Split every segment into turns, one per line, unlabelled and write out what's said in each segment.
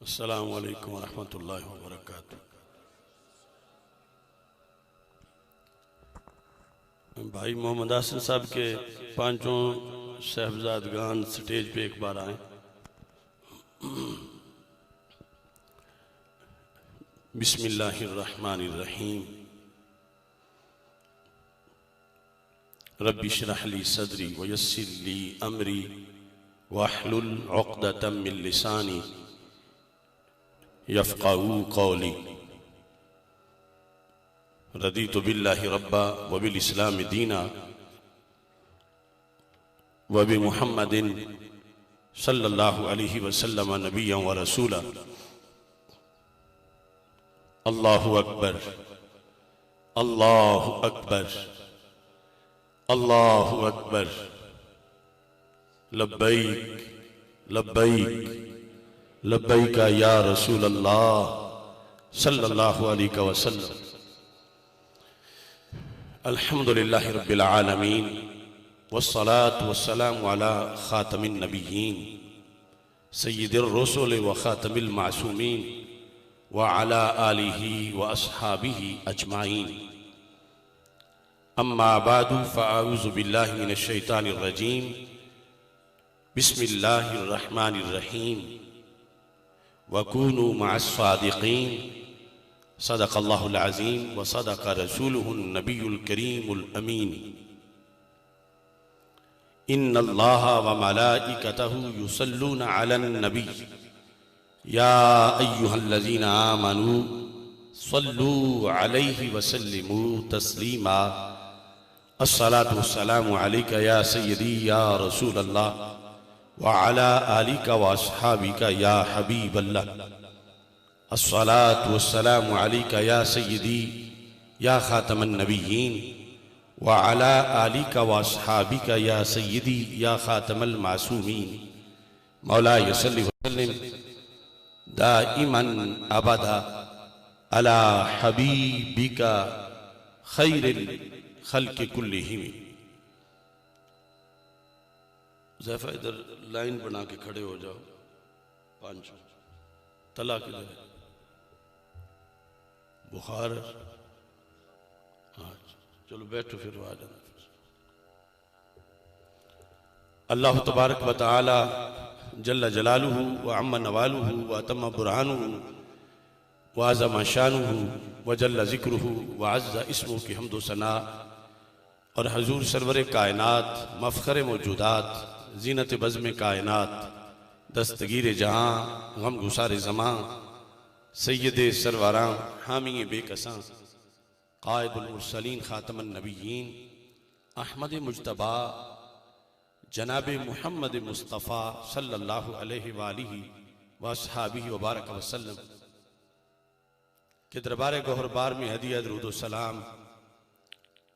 अस्सलामु अलैकुम वरहमतुल्लाहि वबरकातुह। भाई मोहम्मद हसन साहब के पांचों साहबजादगान स्टेज पे एक बार आए। बिस्मिल्लाहिर्रहमानिर्रहीम। रब्बि इश्रह ली सदरी वयस्सिर ली अमरी वहलुल उक़दतम मिन लिसानी यफ़क़हू क़ौली। रदीतु बिल्लाहि रब्बा व बिल इस्लामि दीना व बि मुहम्मदिन सल्लल्लाहु अलैहि वसल्लम नबिय्यन व रसूला। अल्लाहु अकबर, अल्लाहु अकबर, अल्लाहु अकबर। लब्बैक लब्बैक लब्बैक या रसूल अल्लाह सल्लल्लाहु अलैहि वसल्लम। अल्हम्दुलिल्लाहि रब्बिल आलमीन वस्सलातु वस्सलामु अला खातमिन नबिय्यीन सय्यिदिर रुसुल व खातमिल मासूमीन व अला आलिहि व अस्हाबिहि अजमाइन। अम्मा बादु फ़अऊज़ु बिल्लाहि मिनश शैतानिर रजीम। बिस्मिल्लाहिर रहमानिर रहीम। वकूनू मअस सादिक़ीन। सदक़ल्लाहुल अज़ीम व सदक़ रसूलुहुन नबियुल करीमुल अमीन। इन्नल्लाह व मलाइकतहु युसल्लूना अलन नबी या अय्युहल्लज़ीना आमनू सल्लू अलैहि व सल्लिमू तस्लीमा। अस्सलातु वस्सलामु अलैका या सय्यदी या रसूल अल्लाह व अला आलिका व अस्हाबिका या हबीब अल्लाह। अस्सलातु वस्सलामु अलैका या सय्यदी या खातमन नबिय्यीन व अला आलिका व अस्हाबिका या सय्यदी या खातमल मासूमीन। मौलाय सल्लि व सल्लिम दाइमन अबदा अला हबीबिका खैरिल खल्क़ि कुल्लिहिम। ज़ैफ़ा इधर लाइन बना के खड़े हो जाओ। पांचों तला किधर है? बुखार। हाँ चलो बैठो फिर आ जाना। अल्लाह तबारक व तआला जल्ल जलालुहु व अम्मा नवालुहु व अतम्मा बुरहानुहु व अज़्ज़मा शानुहु व जल्ल ज़िक्रुहु व अज़्ज़ा इस्मुहु की हम्द व सना और हजूर सरवर कायनात मफ़ख़र मौजूदात ज़ीनत बज़्म कायनात दस्तगीर जहाँ गम गुसार ज़मां सैयद सरवरां हामी बेकसां क़ाइदुल मुरसलीन ख़ातमुन नबिय्यीन अहमद मुज्तबा जनाब मुहम्मद मुस्तफ़ा सल्लल्लाहु अलैहि वालिहि व अस्हाबिहि व बारक वसल्लम के दरबार गौहरबार में हदिया दुरूद व सलाम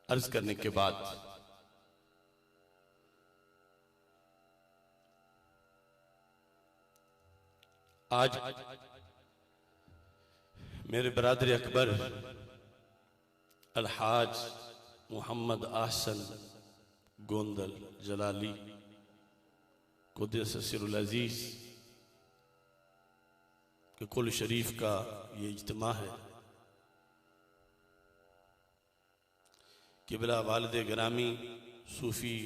अर्ज करने के बाद आज मेरे बरादर अकबर अलहाज मोहम्मद आहसन गोंदल जलाली क़ुद्दस सिरुल अज़ीज़ के कुल शरीफ का ये इज्तिमा है। किबला वालिद ग्रामी सूफ़ी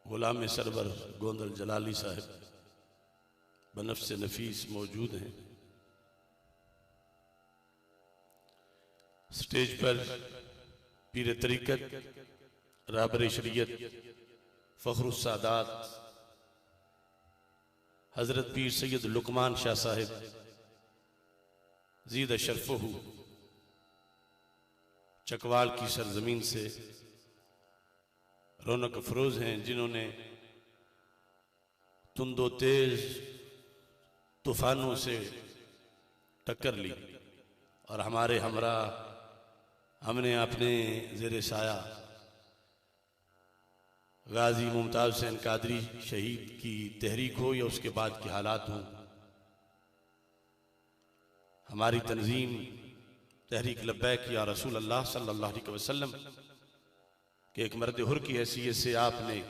गुलाम सरवर गोंदल जलाली साहब बनफ्स नफीस मौजूद हैं। स्टेज पर पीर तरीक़त रहबर शरीयत फ़ख़्रुस सादात हज़रत पीर सैयद लुकमान शाह साहिब ज़ीद शरफ़हू चकवाल की सरजमीन से रौनक अफरोज़ हैं, जिन्होंने तुंदो तेज तूफ़ानों से टक्कर ली और हमारे हमरा हमने अपने ज़ेरे साया गाजी मुमताज़ हुसैन कादरी शहीद की तहरीक हो या उसके बाद के हालात हों, हमारी तंजीम तहरीक लब्बैक या रसूल अल्लाह सल्लल्लाहु अलैहि वसल्लम के एक मर्द हुर की हैसियत से आपने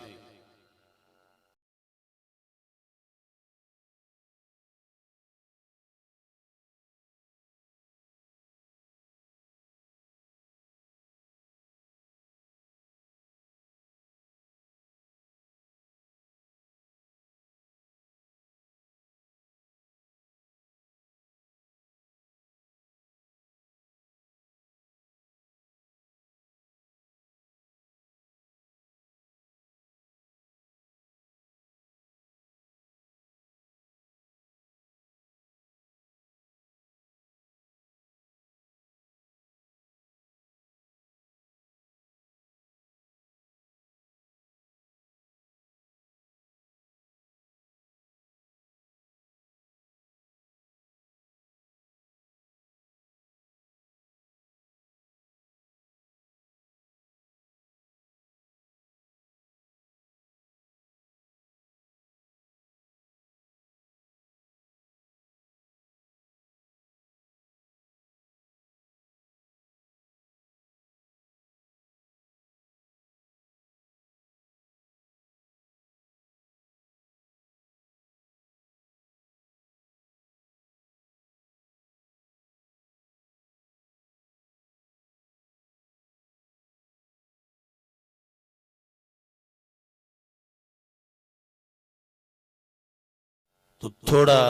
तो थोड़ा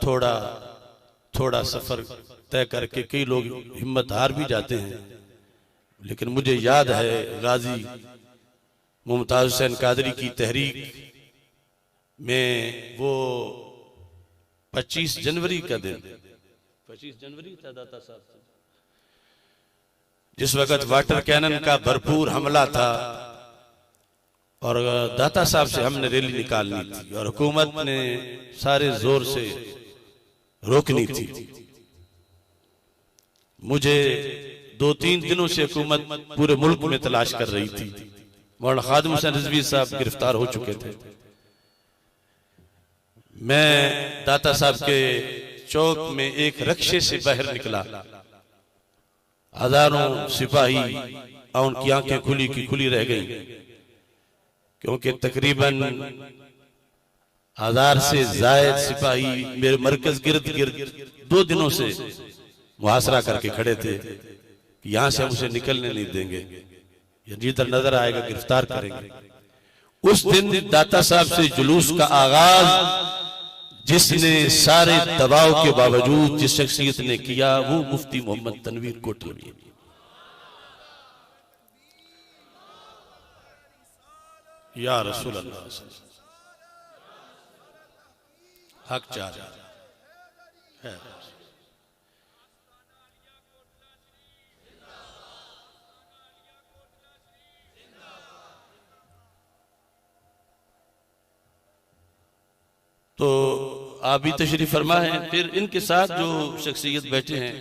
थोड़ा थोड़ा सफर तय करके कई लोग हिम्मत हार भी जाते हैं। लेकिन मुझे याद है गाजी मुमताज हुसैन कादरी की तहरीक में वो 25 जनवरी का दिन, 25 जनवरी था दाता साहब, जिस वक्त वाटर कैनन का भरपूर हमला था और दाता साहब से हमने रैली निकालनी थी और हुकूमत ने सारे जोर से रोकनी थी। मुझे 2-3 दिनों से हुकूमत पूरे मुल्क में तलाश कर रही थी। मौलाना खादिम हुसैन रिजवी साहब गिरफ्तार हो चुके थे। मैं दाता साहब के चौक में एक रक्शे से बाहर निकला, हजारों सिपाही और उनकी आंखें खुली की खुली रह गई, क्योंकि तकरीबन 1000 से जायद सिपाही मेरे मरकज गिर्द गिर्द 2 दिनों से मुहासरा करके खड़े थे कि यहां से हम उसे निकलने नहीं देंगे, जिधर नजर आएगा गिरफ्तार करेंगे। उस दिन दाता साहब से जुलूस का आगाज जिसने सारे दबाव के बावजूद जिस शख्सियत ने किया वो मुफ्ती मोहम्मद तनवीर कोटलवी। या रसूल अल्लाह हक चाह है। तो आप भी तशरीफ फरमा है। फिर इनके साथ जो शख्सियत बैठे हैं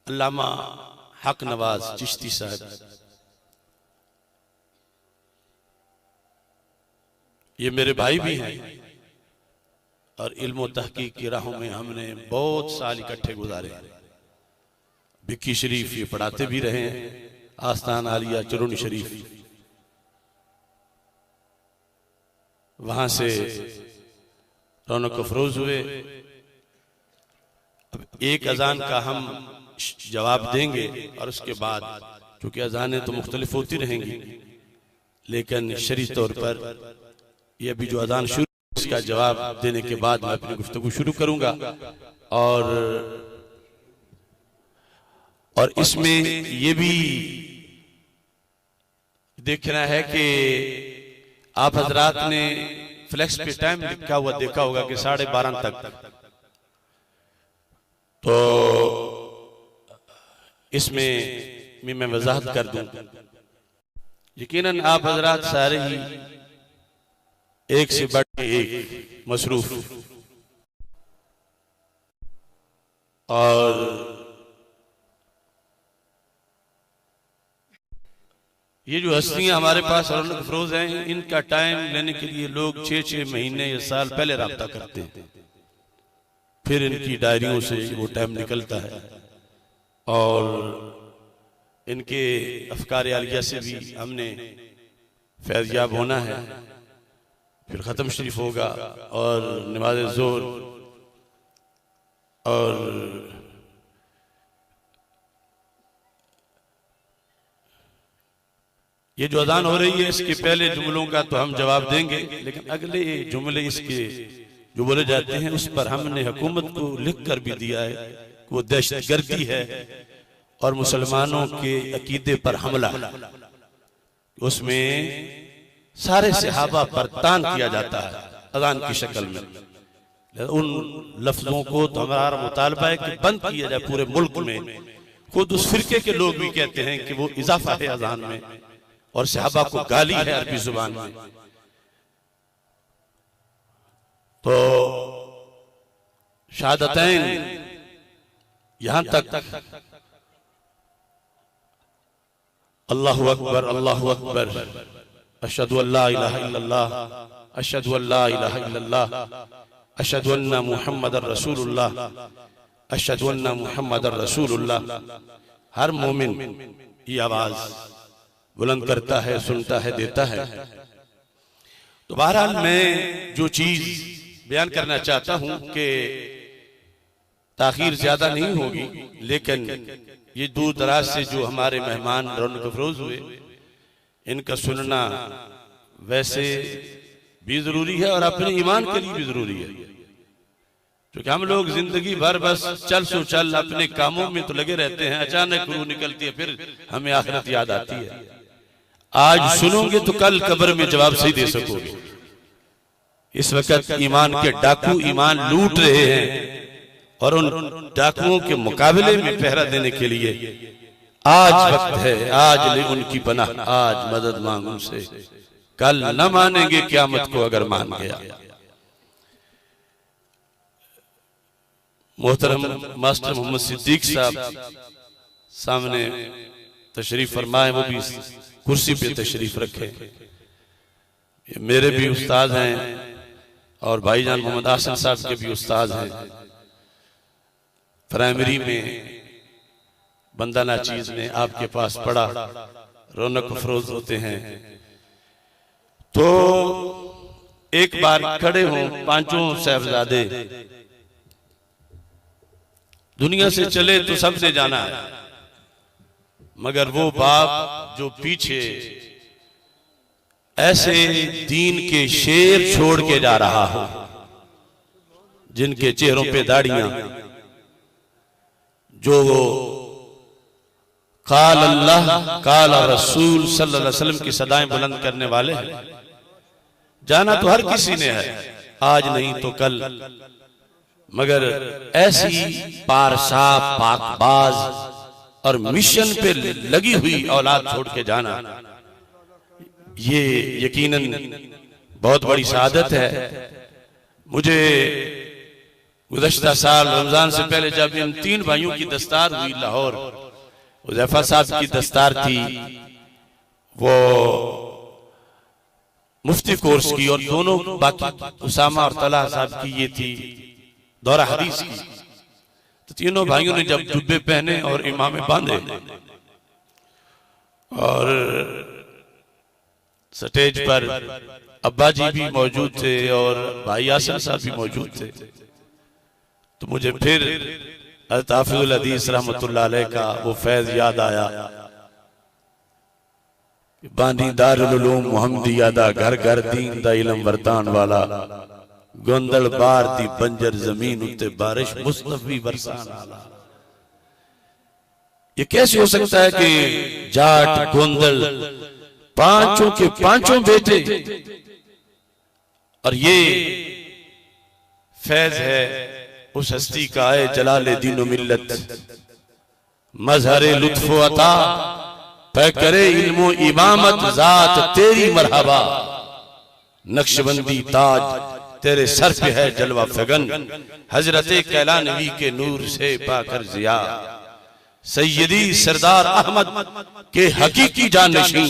अल्लामा हक नवाज चिश्ती साहब, ये मेरे भाई भी हैं और इल्म तहकीक की राहों में हमने बहुत साल इकट्ठे गुजारे। बिक्की शरीफ ये पढ़ाते भी रहे हैं, आस्थान आलिया चरुन शरीफ, वहां से रौनक अफरोज हुए। अब एक अजान का हम जवाब देंगे और उसके बाद क्योंकि अजानें तो मुख्तलिफ होती रहेंगी, लेकिन शरीफ तौर पर ये अभी जो अजान शुरू इसका जवाब देने के बाद मैं अपनी गुफ्तगू शुरू करूंगा। और इसमें ये भी देखना है कि आप हजरात ने फ्लैक्स पे टाइम लिखा हुआ देखा होगा कि 12:30 तक, तो इसमें मैं वजाहत कर दूं। यकीनन आप हजरात सारे ही एक से बढ़ के एक मसरूफ और ये जो हस्तियां हमारे पास रौनक अफरोज हैं, इनका टाइम लेने के लिए लोग 6-6 महीने या साल पहले राब्ता करते हैं, फिर इनकी डायरियों से वो टाइम निकलता है और इनके अफकार आलिया से भी हमने फैज़याब होना है। फिर ख़त्म शरीफ होगा और नमाज ज़ोर और ये जो अजान हो रही है इसके पहले जुमलों का तो हम जवाब देंगे, लेकिन अगले जुमले इसके जो बोले जाते हैं उस पर हमने हुकूमत को लिख कर भी दिया है कि वो दहशतगर्दी है और मुसलमानों के अकीदे पर हमला। उसमें सारे सहाबा पर तान किया जाता है अजान की शक्ल में। उन लफ्जों को तो हमारा मुतालबा है कि बंद किया जाए पूरे मुल्क में। खुद उस फिरके के लोग भी कहते हैं कि वो इजाफा है अजान में और सहाबा को गाली है अरबी जुबान में। तो शहादतैन यहां तक अल्लाहु अकबर अल्लाहु अकबर अशहदु अल्ला इलाहा इल्लल्लाह अशहदु अल्ला इलाहा इल्लल्लाह अशहदु अन्ना मुहम्मदर रसूलुल्लाह अशहदु अन्ना मुहम्मदर रसूलुल्लाह। हर मोमिन ये आवाज बुलंद करता है, सुनता है, देता है। तो बहरहाल मैं जो चीज बयान करना चाहता हूं कि ताखीर ज्यादा नहीं होगी, लेकिन ये दूर दराज से जो हमारे मेहमान रौनक अफरोज हुए इनका सुनना वैसे भी जरूरी है और अपने ईमान के लिए भी जरूरी है। क्योंकि हम लोग जिंदगी भर बस चल सो चल अपने कामों में तो लगे रहते हैं, अचानक रूह निकलती है, फिर हमें आखिरत याद आती है। आज सुनोगे तो कल कब्र में जवाब सही दे सकोगे। इस वक्त ईमान के डाकू ईमान लूट रहे हैं और उन डाकुओं के मुकाबले में पहरा देने के लिए आज वक्त है। आज ले उनकी पनाह, आज मदद मांग उनसे, कल न मानेंगे क़यामत को अगर मान गया। मोहतरम मास्टर मोहम्मद सिद्दीक साहब सामने तशरीफ फरमाए, वो भी कुर्सी पे तशरीफ रखे। मेरे भी उस्ताद हैं और भाईजान मोहम्मद आसिम साहब के भी उस्ताद हैं। प्राइमरी में बंदा नाचीज में आपके पास पढ़ा, रौनक अफरोज होते हैं। तो एक बार खड़े हों पांचों साहबजादे, दुनिया से चले तो सबसे जाना है, मगर वो बाप जो पीछे ऐसे दीन के शेर छोड़ के जा रहा हो, जिनके चेहरों पे दाढ़ियां, जो वो काल अल्लाह काल रसूल सल्लल्लाहु अलैहि वसल्लम की सदाएं बुलंद करने वाले हैं। जाना तो हर किसी ने है, आज नहीं तो कल, मगर ऐसी पारसा पाकबाज और मिशन पे लगी हुई औलाद छोड़ के जाना, ये यकीनन बहुत बड़ी सआदत है। मुझे गुज़श्ता साल रमजान से पहले जब इन तीन भाइयों की दस्तार हुई लाहौर, हुज़ैफा साहब की दस्तार थी, वो मुफ्ती कोर्स की, और दोनों बाकी उसामा और तलहा साहब की ये थी दौरा हदीस की। तो तीनों भाइयों ने जब जुब्बे पहने और इमामे बांधे और स्टेज पर अब्बा जी भी मौजूद थे और भाई आसिम साहब भी मौजूद थे, तो मुझे फिर हज़रत हाफ़िज़ुल हदीस रहमतुल्लाह अलैह का वो फैज याद आया। बानी दारुल उलूम मुहम्मदिया घर घर दीन दा इलम वरतान वाला, गोंदल बार दी बंजर जमीन उत्ते बारिश मुस्तफी बरसान आला। ये कैसे हो सकता है कि जाट गोंदल पांचों के पांचों बेटे, और ये फैज है उस हस्ती का है जलाले दीनो मिल्लत, मजहरे लुत्फो अता पे करे इल्मो इमामत, जात तेरी मरहबा, नक्शबंदी ताज तेरे सर पे है जलवा फगन, हजरते कैलानवी के नूर से पाकर जिया, सैयदी सरदार अहमद के हकीकी जानशीन,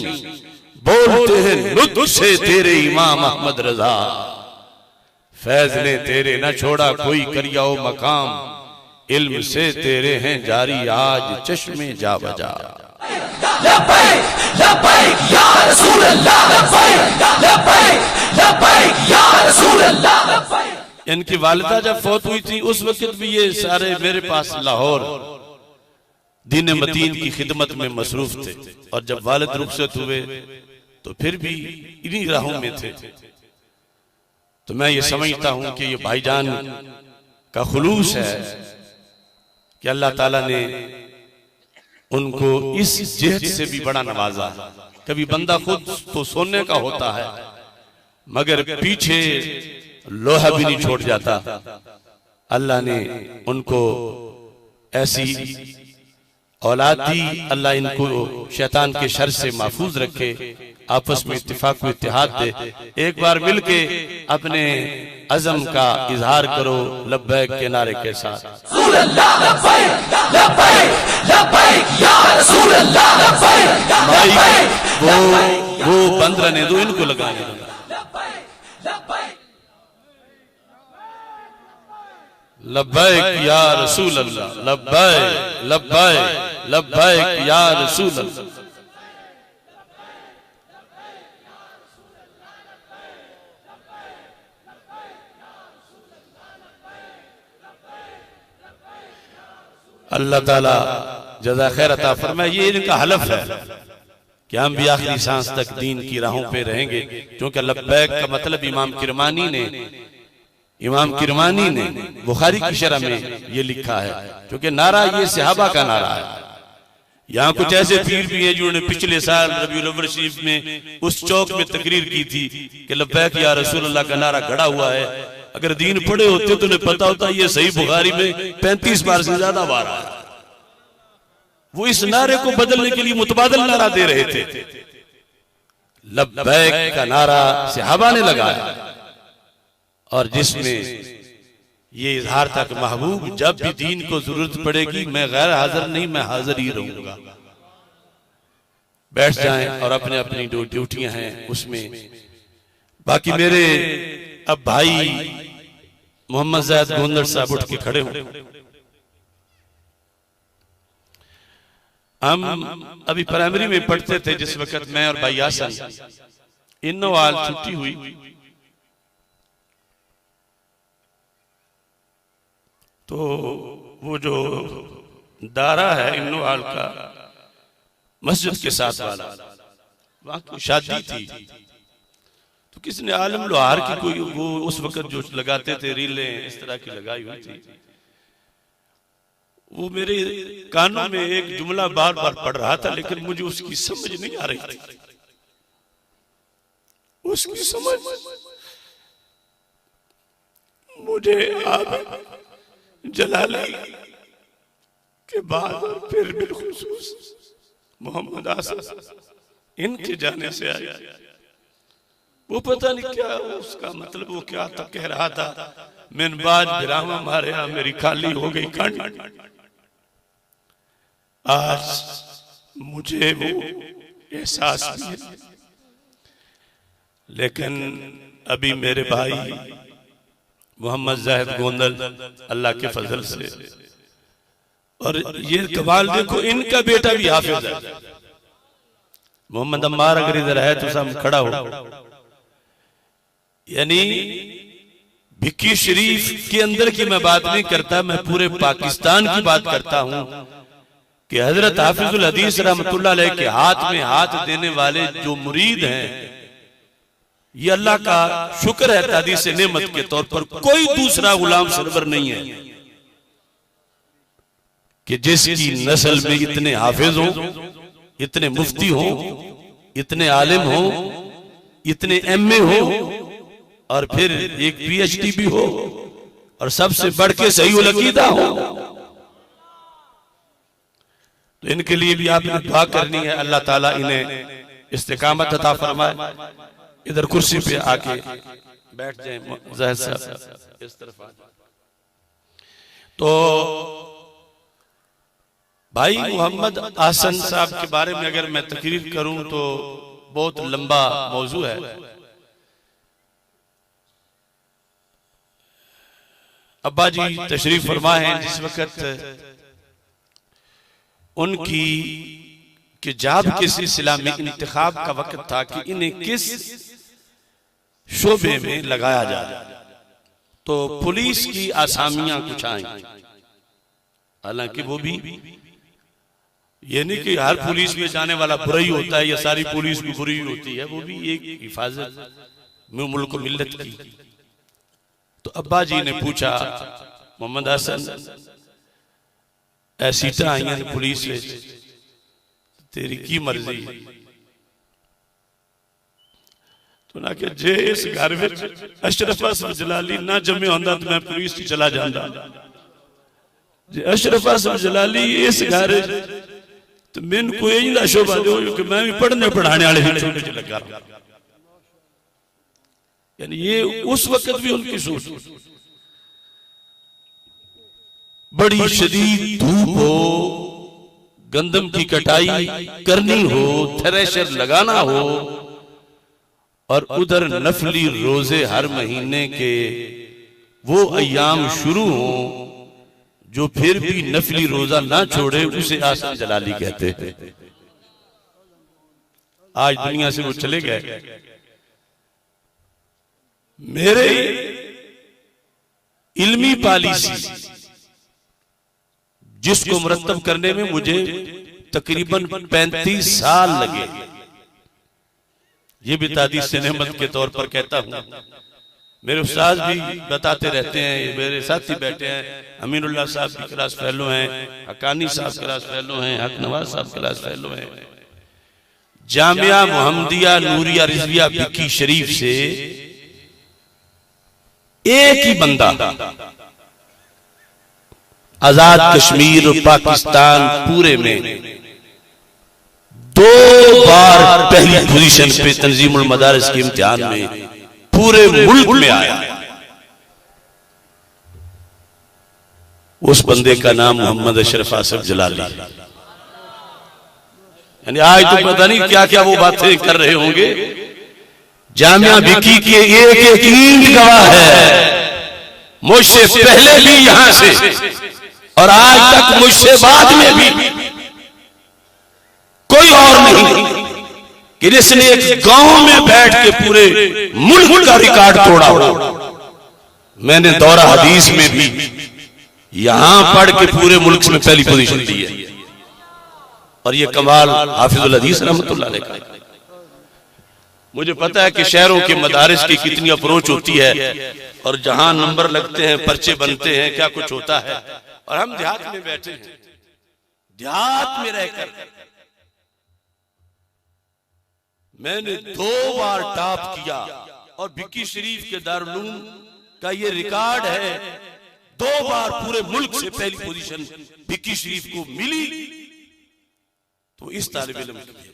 बोलते हैं लुत्फ से तेरे इमाम अहमद रजा, फैज ने तेरे न छोड़ा कोई करियाओ मकाम, इल्म से तेरे हैं जारी आज चश्मे जा बजा। लब्बैक लब्बैक या रसूल अल्लाह, लब्बैक लब्बैक लब्बैक या रसूल अल्लाह। इनकी वालिदा जब फौत हुई थी उस वक्त भी ये सारे मेरे पास लाहौर दीन मतीन की खिदमत में मसरूफ थे, और जब वालिद रुखसत हुए तो फिर भी इन्हीं राहों में थे। तो मैं ये समझता हूं कि ये भाईजान का खुलूस है कि अल्लाह ताला ने उनको इस जिहद से भी बड़ा नवाजा। कभी बंदा खुद तो सोने का होता है, मगर पीछे लोहा भी नहीं छोड़ जाता। अल्लाह ने उनको ऐसी औलाद दी, अल्लाह इनको शैतान के शर से महफूज रखे, आपस में इत्तिफाक व इत्तिहाद दे। एक बार मिलके अपने अज़म का इजहार करो लब्बैक के नारे के साथ। वो बंद रहने दो, इनको लगाने दो। लब्बैक या रसूल अल्लाह, लब्बैक लब्बैक लब्बैक या रसूल अल्लाह। अल्लाह ताला जज़ा खैर अता फरमाए। ये इनका हलफ है कि हम भी आखिरी सांस तक दीन की राहों पे रहेंगे। क्योंकि लब्बैक का मतलब इमाम किरमानी ने बुखारी की शरह में ये लिखा है, क्योंकि नारा ये सहाबा का नारा है। यहाँ कुछ ऐसे पीर भी हैं जिन्होंने पिछले साल रबीउल अव्वल शरीफ में उस चौक में तकरीर की थी कि लब्बैक या रसूलल्लाह का नारा गड़ा हुआ है। अगर दीन पढ़े होते तो उन्हें पता होता ये सही बुखारी में 35 बार से ज्यादा बार आया। वो इस नारे को बदलने के लिए मुतबादल नारा दे रहे थे। लब्बैक का नारा सहाबा ने लगाया, और जिसमें ये इजहार था कि महबूब जब भी दीन को जरूरत पड़ेगी मैं गैर हाजिर नहीं, मैं हाजिर ही रहूंगा। बैठ जाएं और अपने अपनी जो ड्यूटियां हैं उसमें। बाकी मेरे अब भाई मोहम्मद ज़ैद गोंदड़ साहब उठ के खड़े हों। हम अभी प्राइमरी में पढ़ते थे जिस वक्त मैं और भाई यासन, इन वाल छुट्टी हुई तो वो जो दारा है इन्नोवाल का मस्जिद के साथ वाला, वहां की शादी थी तो किसने आलम लोहार की कोई वो उस वक्त जो लगाते थे रीलें इस तरह की लगाई हुई थी, वो मेरे कानों में एक जुमला बार बार पढ़ रहा था, लेकिन मुझे उसकी समझ नहीं आ रही थी। उसकी समझ मुझे आप जलाली के बाद फिर बिलखुसूस मोहम्मद आसन इनके जाने से आया। वो पता नहीं क्या उसका मतलब वो क्या था, कह रहा था मिनबाज बिरामा मारे मेरी खाली हो गई खंड। आज मुझे वो एहसास भी है, लेकिन अभी मेरे भाई मोहम्मद ज़ाहिद गोंदल अल्लाह के फजल से, और ये कमाल देखो इनका बेटा भी हाफिज है। मोहम्मद अम्मार अगर इधर है तो सब खड़ा हो। यानी भिक्की शरीफ के अंदर की मैं बात नहीं करता, मैं पूरे पाकिस्तान की बात करता हूं कि हजरत हाफिजुल हदीस रहमतुल्लाह अलैह के हाथ में हाथ देने वाले जो मुरीद हैं, ये अल्लाह का शुक्र है तादीस नेमत के तौर पर कोई दूसरा गुलाम सरवर नहीं है कि जिसकी नस्ल में इतने हाफिज हो, इतने मुफ्ती हो, इतने आलिम हो, इतने एमए हो, और फिर एक पीएचडी भी हो, और सबसे बढ़ के सही उल अकीदा हो। तो इनके लिए भी आपने दुआ करनी है, अल्लाह ताला इन्हें इस्तिकामत अता फरमाए। इधर कुर्सी पे आके बैठ जाए ज़ाहिद साहब, इस तरफ आ जाए। तो भाई मोहम्मद आसन साहब के बारे में अगर मैं तकरीर करूं तो बहुत लंबा मौजू है। अब्बा जी तशरीफ फरमा हैं जिस वक्त उनकी कि जाब के सिलसिला में इंतखाब का वक्त था कि इन्हें किस शोबे में लगाया जाए, तो पुलिस की आसामियां कुछ आई। हालांकि वो भी ये नहीं कि हर पुलिस में जाने वाला बुरा ही होता है या सारी पुलिस भी बुरी होती है, वो भी एक हिफाजत में मुल्क मिल्लत की। तो अब्बा जी ने पूछा मोहम्मद हसन ऐसी आई हैं पुलिस तेरी की मर्जी, तो ना कि जे इस घर में अशरफ असद जलाली ना जमे होंदा तो मैं पुलिस की चला जांदा। जे अशरफ असद जलाली इस घर तो मैंने कोई इंदा शोभा दो कि मैं भी पढ़ने पढ़ाने वाले हिस्से में लगा रहा। यानी ये उस वक्त भी उनकी सोच, बड़ी शदीद धूप हो, गंदम की कटाई करनी हो, थ्रेशर लगाना हो, और उधर नफली रोजे हर महीने के वो अय्याम शुरू हो जो फिर भी नफली रोजा ना छोड़े उसे आसन जलाली कहते हैं। आज दुनिया से वो चले गए। मेरे इल्मी पॉलिसी जिसको मुरत्तब करने में मुझे तकरीबन 35 साल लगे, ये भी तादीस से नेमत के तौर पर कहता हूँ। मेरे उस्ताद भी बताते रहते हैं, मेरे साथी बैठे हैं, अमीनुल्लाह साहब भी क्लास फेलो हैं, हकानी साहब क्लास फेलो हैं, हक नवाज साहब क्लास फेलो हैं। जामिया मोहम्मदिया नूरिया रिजविया बिक्की शरीफ से एक ही बंदा आजाद कश्मीर और पाकिस्तान पूरे में 2 बार पहली पोजीशन पे तंजीमुल मदारिस के इम्तिहान में पूरे मुल्क में आया। उस बंदे का नाम मोहम्मद अशरफ आसिफ जलाली। यानी आज तो पता नहीं क्या क्या वो बातें कर रहे होंगे। जामिया बिक्की के एक एक ईंट गवाह है, मुझसे पहले भी यहां से और आज तक मुझसे बाद में भी कोई और नहीं कि जिसने एक गांव में बैठ के पूरे मुल्क का रिकॉर्ड तोड़ा हो। मैंने दौरा हदीस में भी यहां पढ़ के पूरे मुल्क में पहली पोजीशन दी है। और ये कमाल हाफिजुल हदीस रहमतुल्लाह अलैह का। मुझे पता है कि शहरों के मदारिस की कितनी अप्रोच होती है और जहां नंबर लगते हैं, पर्चे बनते हैं, क्या कुछ होता है। और हम देहात में बैठे हैं, देहात में रहकर मैंने 2 बार टॉप किया और बिक्की शरीफ के दारुल का ये रिकॉर्ड है। 2 बार पूरे मुल्क से पहली पोजीशन बिक्की शरीफ को मिली। तो इस तालिब इल्म की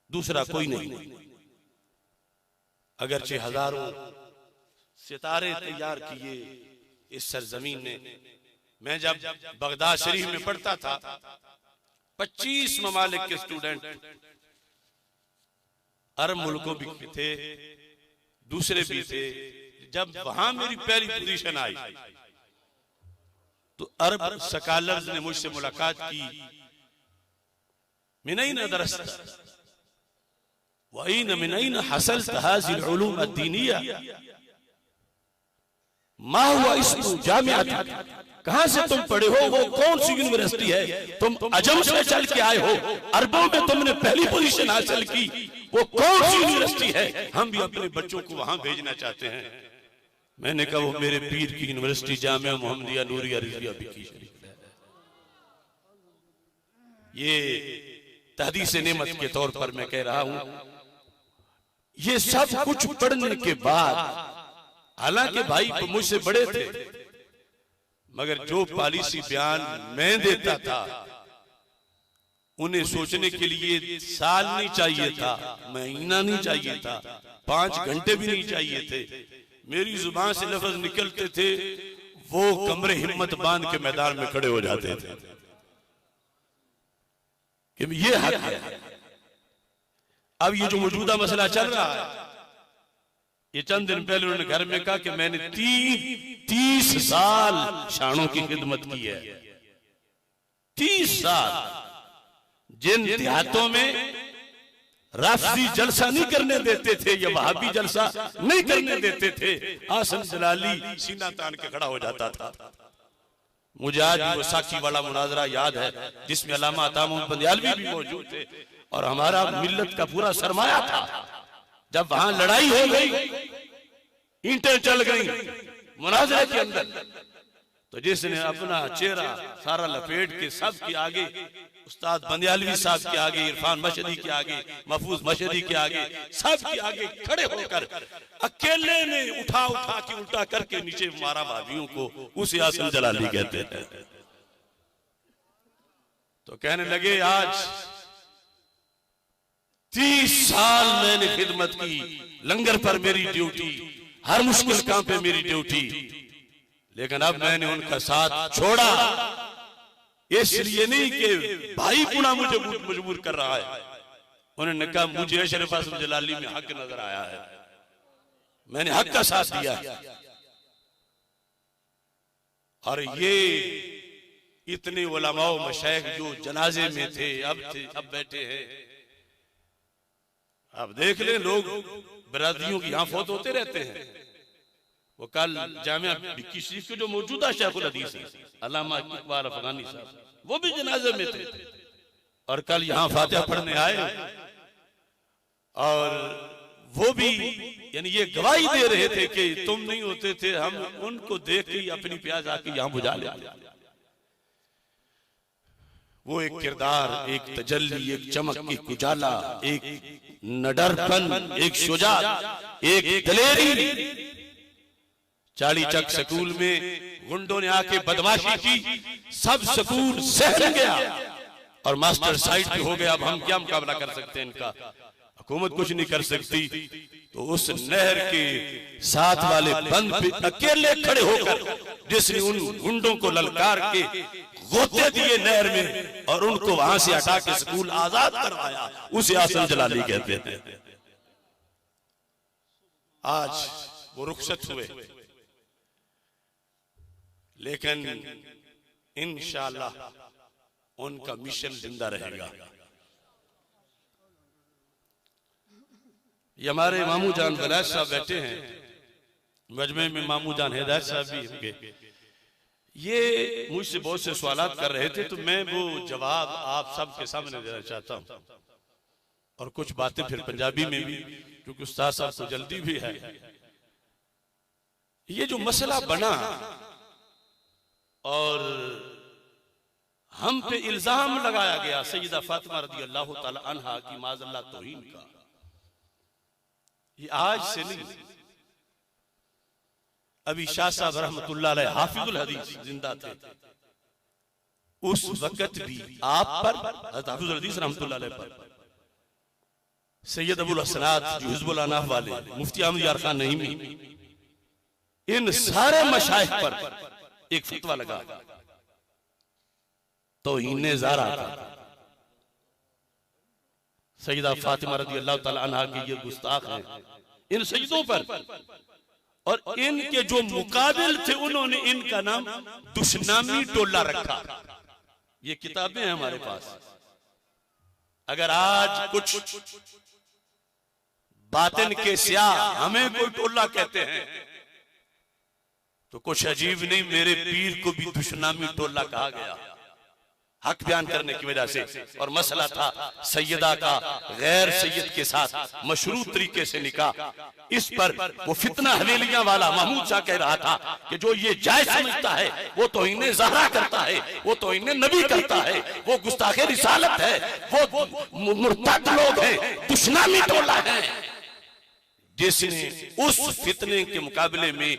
दूसरा कोई नहीं। अगरचे हजारों सितारे तैयार किए इस सरजमीन ने। मैं जब बगदाद शरीफ में पढ़ता था, 25 ममालिक के स्टूडेंट, अरब मुल्कों भी थे, दूसरे भी थे। जब वहां मेरी पहली पोजीशन आई तो अरब स्कॉलर्स ने मुझसे मुलाकात की। मिनैन दरस्त वईन मिनैन हसलत हाज़िल उलूम अद्दीनिया मा हुआ इस्मु जामिया, कहां से तुम पढ़े हो, वो कौन सी यूनिवर्सिटी है, तुम अजम से चल के आए हो, अरबों में तुमने पहली पोजीशन हासिल की, वो कौन सी यूनिवर्सिटी है, हम भी अपने बच्चों को वहां भेजना चाहते हैं। मैंने कहा वो मेरे पीर की यूनिवर्सिटी जामिया मोहम्मदिया नूरिया रिजविया बिक्की शरीफ है। ये तहदीस नेमत के तौर पर मैं कह रहा हूं। ये सब कुछ पढ़ने के बाद, हालांकि भाई तो मुझसे बड़े थे, मगर जो पॉलिसी बयान मैं देता था उन्हें सोचने के लिए साल नहीं चाहिए था, महीना नहीं चाहिए था, 5 घंटे भी नहीं चाहिए थे। मेरी जुबान से लफ्ज निकलते थे, वो कमरे हिम्मत बांध के मैदान में खड़े हो जाते थे कि ये हक है। अब ये जो मौजूदा मसला चल रहा है, ये चंद दिन पहले उन्होंने घर में कहा कि मैंने 30 साल शानों की खिदमत की है। 30 साल जिन देहातों में राफजी जलसा नहीं करने देते थे या वहाबी जलसा नहीं करने देते थे, आसन जलाली सीना तान के खड़ा हो जाता था। मुझे आज वो साकी वाला मुनाजरा याद है जिसमें अल्लामा अतामुल बंदियालवी भी मौजूद थे और हमारा मिल्लत का पूरा सरमाया था। जब वहां लड़ाई हो गई, ईंटें चल गई मुनाजरे के अंदर, तो जिसने अपना चेहरा सारा लपेट के सब के आगे, उस्ताद बंदियालवी साहब के आगे, इरफान मशहदी के आगे, महफूज मशहदी के आगे, सब के आगे खड़े होकर अकेले ने उठा के उल्टा करके नीचे मारा भाभियों को, उसे आसन जलाली कहते हैं। तो कहने लगे आज 30 साल मैंने खिदमत की, लंगर पर मेरी ड्यूटी, हर मुश्किल काम पे मेरी ड्यूटी, लेकिन अब मैंने उनका साथ छोड़ा इसलिए नहीं कि भाई पुना मुझे मजबूर कर रहा है। उन्होंने कहा मुझे अशरफ आसिफ जलाली में हक नजर आया है, मैंने हक का साथ दिया। और ये इतने उलमा मशाइख जो जनाजे में थे, अब बैठे हैं। अब देख ले, लोग बरादरियों की यहां फौत होते रहते हैं। वो कल जामिया बिक्की शरीफ के जो मौजूदा शेखुल हदीस है अल्लामा इकबाल अफगानी साहब, वो भी जनाजे में थे और कल यहां फातिहा पढ़ने आए और वो भी यानी ये गवाही दे रहे थे कि तुम नहीं होते थे, हम उनको देख के अपनी प्यास आके यहां बुझा लेते। वो एक किरदार, एक तजल्ली, एक चमक, एक उजाला, एक नडरपन, एक शुजाअत, एक दलेरी। चाली चक स्कूल में गुंडों ने आके बदमाशी की, सब स्कूल सहम गया और मास्टर साइड पे हो गया। अब हम क्या मुकाबला कर सकते हैं इनका, हुकूमत कुछ नहीं कर सकती। तो उस नहर के साथ वाले बंद पे अकेले खड़े होकर जिसने उन गुंडों को ललकार के गोते दिए नहर में और उनको वहां से हटा के स्कूल आजाद करवाया, उसे आसन जलाली कहते थे। आज वो रुखसत हुए, लेकिन इंशाअल्लाह उनका मिशन जिंदा रहेगा। ये हमारे मामू जान वलायत साहब बैठे हैं मजमे में, मामू जान हिदायत साहब भी होंगे। ये मुझसे बहुत से सवालात कर रहे थे, तो मैं वो जवाब आप सब के सामने देना चाहता हूं और कुछ बातें फिर पंजाबी में भी, क्योंकि उस्ताद साहब को जल्दी भी है। ये जो मसला बना और हम पे इल्जाम लगाया गया सैयदा फातिमा रज़ी अल्लाह ताला अन्हा की माज़अल्लाह तौहीन का, ये आज से नहीं। अभी शाह साहब रहमतुल्लाह अलैह हाफिजुल हदीस जिंदा थे, उस वक्त भी आप पर हाफिजुल हदीस रहमतुल्लाह अलैह पर सैयद अबुल हसनात जो हिज़्बुल अनाफ वाले, मुफ्ती अहमद यार खान नईमी, इन सारे मशाइख पर एक फतवा लगा तौहीन ज़ारा का। सैयदा फातिमा रज़ी अल्लाह ताला अन्हा की ये गुस्ताख हैं इन सैयदों पर, और इनके जो मुकाबिल थे उन्होंने इनका नाम दुश्मनामी टोला रखा। ये किताबें हैं हमारे पास। अगर आज कुछ बातिन के स्याह हमें कोई टोला कहते हैं तो कुछ अजीब नहीं, मेरे पीर को भी दुश्मनामी टोला कहा गया हक बयान करने की वजह से। और मसला था सैयदा का गैर सैयद के साथ मशरूत तरीके से निकाह। इस पर वो फितना हवेलियां वाला महमूद शाह कह रहा था कि जो ये जायज समझता है वो तौहीन ज़हरा करता है, वो तौहीन नबी करता है, वो गुस्ताखे रिसालत है, वो मुर्तद लोग हैं, दुश्मनामी टोला है। जिसने उस फितने के मुकाबले में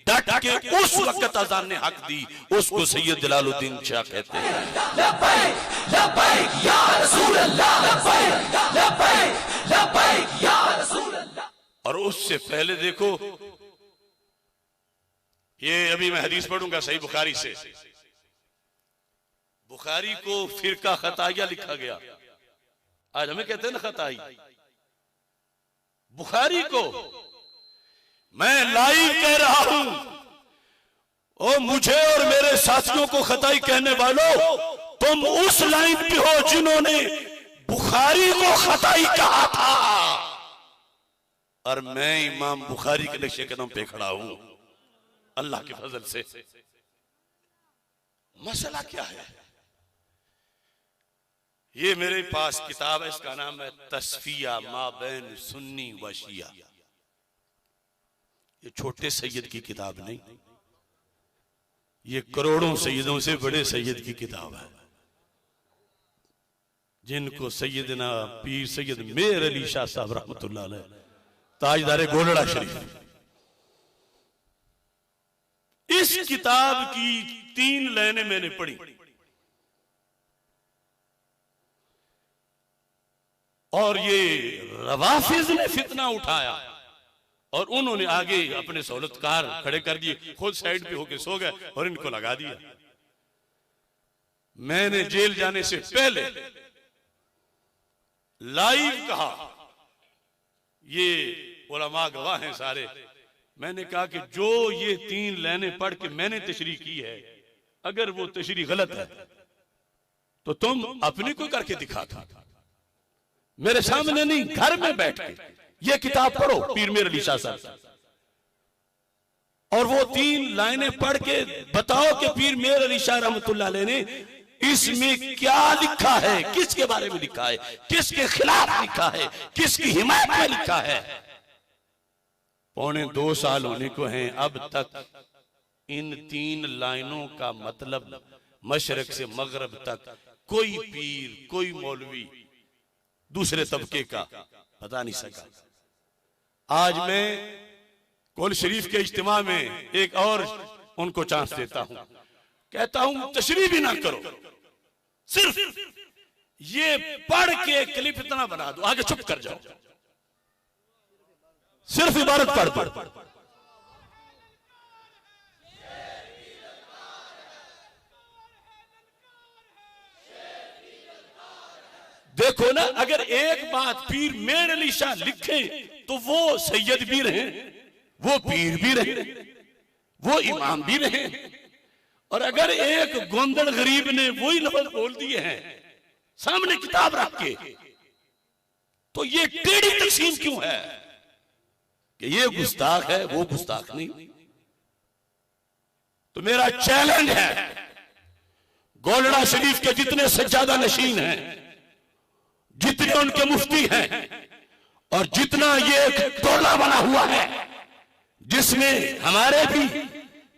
डट के उस वक्त अज़ान ने हक दी, उसको सैयद जलालुद्दीन शाह कहते हैं। लब्बैक लब्बैक या रसूल अल्लाह, लब्बैक लब्बैक लब्बैक या रसूल अल्लाह। और उससे पहले देखो, ये अभी मैं हदीस पढ़ूंगा सही बुखारी से। बुखारी को फिरका खताया लिखा गया, आज हमें कहते हैं ना खताई। बुखारी को मैं लाइव कह रहा हूं, ओ मुझे और मेरे साथियों को खताई कहने वालों, तुम उस लाइन पे हो जिन्होंने बुखारी को खताई कहा था, और मैं इमाम बुखारी के नक्शे कदम पे खड़ा हूं अल्लाह के फजल से। मसला क्या है? ये मेरे पास किताब है, इसका नाम है तस्फिया मा बैन सुन्नी व शिया। ये छोटे सैयद की किताब नहीं, ये करोड़ों सैयदों से बड़े सैयद की किताब है, जिनको सैयदना पीर सैयद मेहर अली शाह साहब रहमतुल्लाह अलैह ताजदारे गोलड़ा शरीफ, इस किताब की 3 लाइनें मैंने पढ़ी और ये रवाफिज ने फितना उठाया और उन्होंने आगे अपने सहूलतकार खड़े कर दिए, खुद साइड पे होके सो गए और इनको लगा दिया। मैंने जेल जाने से पहले लाइव कहा, ये उलमा गवाह हैं सारे, मैंने कहा कि जो ये 3 लाइनें पढ़ के मैंने तशरीह की है, अगर वो तशरीह गलत है तो तुम अपनी कोई करके दिखा था, मेरे सामने नहीं, घर में बैठ के ये किताब पढ़ो पीर मेहर अली शाह साहब, और वो 3 लाइनें पढ़ के बताओ कि पीर मेहर अली शाह रहमतुल्लाह अलैह ने इसमें क्या लिखा है, किसके बारे में लिखा है, किसके खिलाफ लिखा है, किसकी हिमायत में लिखा है। 2.25 साल होने को हैं, अब तक इन 3 लाइनों का मतलब मशरक से मगरब तक कोई पीर, कोई मौलवी दूसरे तबके का बता नहीं सका। आज मैं कौल शरीफ के इज्तिमा में एक और उनको चांस देता हूं, कहता हूं तशरीह भी ना करो, सिर्फ ये पढ़ के क्लिप इतना बना दो, आगे चुप कर जाओ, सिर्फ इबारत पढ़ पढ़। देखो ना, अगर एक बात पीर मेर अली शाह लिखे तो वो सैयद भी रहे, वो पीर भी रहे, वो इमाम भी रहे। और अगर एक गोंदड़ गरीब ने वही लफ्ज बोल दिए हैं सामने किताब रख के, तो ये टेढ़ी तकसीम क्यों है कि ये गुस्ताख है, वो गुस्ताख नहीं। तो मेरा चैलेंज है, गोलड़ा शरीफ के जितने सज्जादा नशीन हैं, जितने उनके मुफ्ती हैं, और जितना ये एक टोला बना हुआ है जिसमें हमारे भी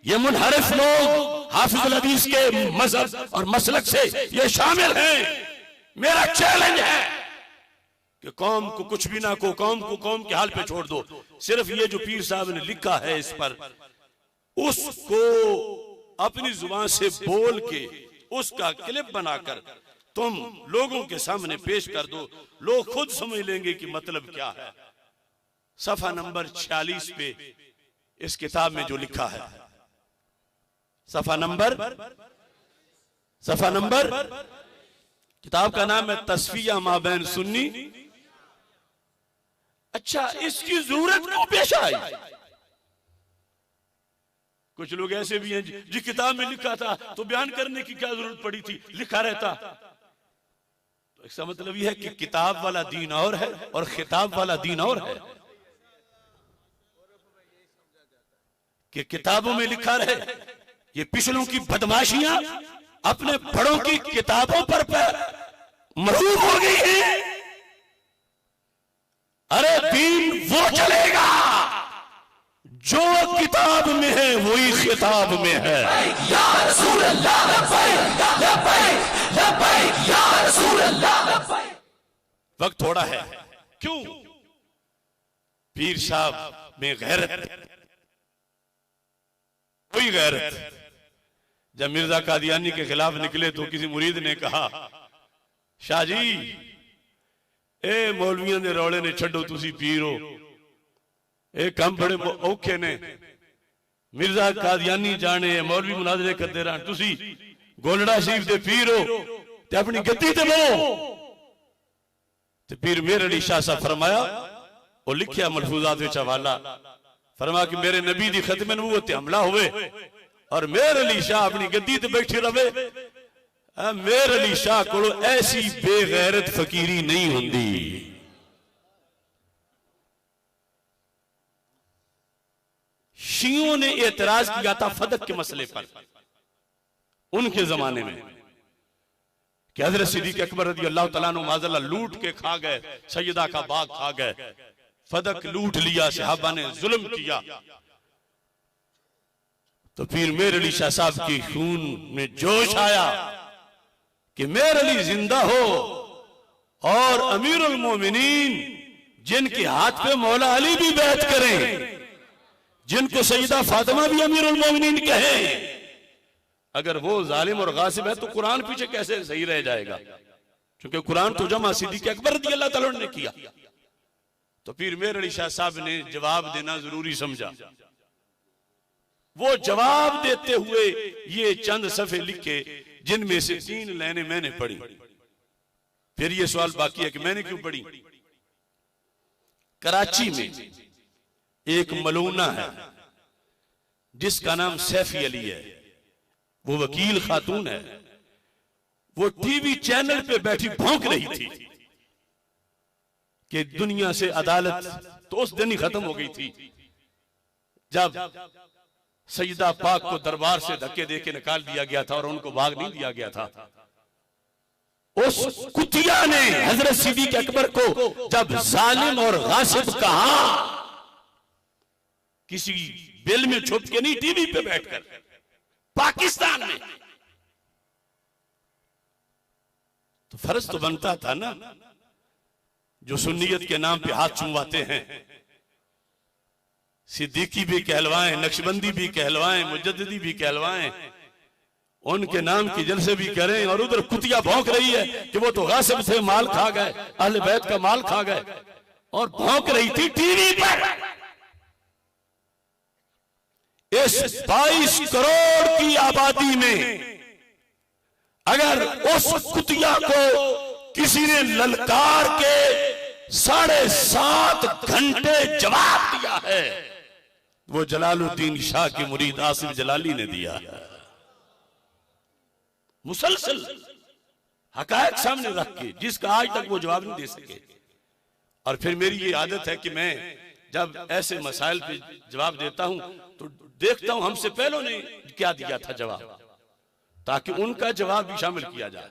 ये मुनहरिफ लोग हाफिजुल हदीस के मजहब और मसलक से ये शामिल हैं, मेरा चैलेंज है कि कौम को कुछ भी ना को, कौम को कौम के हाल पे छोड़ दो। सिर्फ ये जो पीर साहब ने लिखा है इस पर, उसको अपनी जुबान से बोल के उसका क्लिप बनाकर तुम लोगों के सामने पेश कर दो, लोग खुद समझ लेंगे कि मतलब क्या है। सफा नंबर 46 पे इस किताब में जो लिखा है, सफा नंबर किताब का नाम है तस्फिया माबैन सुन्नी। अच्छा, इसकी जरूरत क्यों पेश आई? कुछ लोग ऐसे भी हैं जी किताब में लिखा था तो बयान करने की क्या जरूरत पड़ी थी, लिखा रहता। तो इसका मतलब यह है कि किताब वाला दीन और है और खिताब वाला दीन और है, कि किताबों में लिखा रहे। ये पिछलों की बदमाशियां अपने बड़ों की किताबों पर मरूर हो गई है। अरे दीन वो चलेगा जो किताब में है, वही खिताब में है। या रसूल अल्लाह लब्बैक लब्बैक लब्बैक या रसूल अल्लाह लब्बैक। वक्त थोड़ा है, क्यों? पीर साहब में गैरत, कोई गैरत। जब मिर्जा कादियानी के खिलाफ निकले तो किसी मुरीद ने कहा, शाह जी ए मौलवियों ने रौले ने छड़ो, तुसी पीर हो, ए कम बड़े औखे ने। मिर्जा कादियानी जाने मौलवी मुनाजरे करते रहन, तुसी गोलड़ा शरीफ दे पीर हो ते अपनी गद्दी ते बहो। ते पीर मेर अली शाह साहब फरमाया, और लिखिया मलफूजात विच हवाला, फरमा कि मेरे नबी दी खत्म नबूवत ते हमला होवे और मेर अली शाह अपनी गद्दी ते बैठे रवे। मेर अली शाह को ऐसी बेगैरत फकीरी नहीं होंदी। शियों ने एतराज किया था फदक के मसले पर उनके जमाने में कि हजरत सिद्दीक अकबर रज़ी अल्लाह तआला अन्हु माज़ल्ला लूट के खा गए, सैयदा का बाग खा गए, फदक लूट लिया, सहाबा ने जुल्म किया। तो फिर मेर अली शाह साहब की खून में जोश आया कि मेर अली जिंदा हो और अमीरुल मोमिनीन जिनके हाथ पे मौला अली भी बैत करें, जिनको सईदा फातिमा भी अमीरुल मोमिनीन कहे, अगर वो जालिम और गासिब है तो कुरान पीछे कैसे सही रह जाएगा? क्योंकि कुरान तो जमा सिद्दीक अकबर रज़ी अल्लाह तआला ने किया। तो फिर मेर अली शाह साहब ने जवाब देना जरूरी समझा। वो जवाब देते हुए ये चंद सफ़े लिखे जिनमें से 3 लाइनें मैंने पढ़ी। फिर ये सवाल बाकी है कि मैंने क्यों पढ़ी। कराची में एक मलूना है जिसका नाम सैफी अली है, वो वकील खातून है। वो टीवी चैनल पे बैठी भौंक रही थी कि दुनिया से अदालत तो उस दिन ही खत्म हो गई थी जब सईदा पाक को दरबार से धक्के देके निकाल दिया गया था और उनको भाग नहीं दिया गया था। उस कुतिया ने हजरत सिद्दीक अकबर को जब जालिम और गासिब कहा, किसी बिल में छुप के नहीं, टीवी पे बैठकर पाकिस्तान में, तो फर्ज तो बनता था ना, जो सुन्नियत के नाम पे हाथ चुमवाते हैं, सिद्दीकी भी कहलवाएं, नक्शबंदी भी कहलवाएं, मुजद्दिदी भी कहलवाएं, उनके नाम की जलसे भी करें, और उधर कुतिया भौंक रही है कि वो तो गासिब थे, माल खा गए, अहले बैत का माल खा गए, और भौंक रही थी टीवी पर। इस 22 करोड़ की आबादी में अगर उस कुतिया को किसी ने ललकार के 7.5 घंटे जवाब दिया है, वो जलालुद्दीन शाह की मुरीद आसिफ जलाली ने दिया है। मुसलसल हकायक सामने रख के, जिसका आज तक वो जवाब नहीं दे सके। और फिर मेरी ये आदत है कि मैं जब ऐसे मसाइल पे जवाब देता हूं तो देखता हूं हमसे पहले ने क्या दिया था जवाब, ताकि उनका जवाब भी शामिल किया जाए।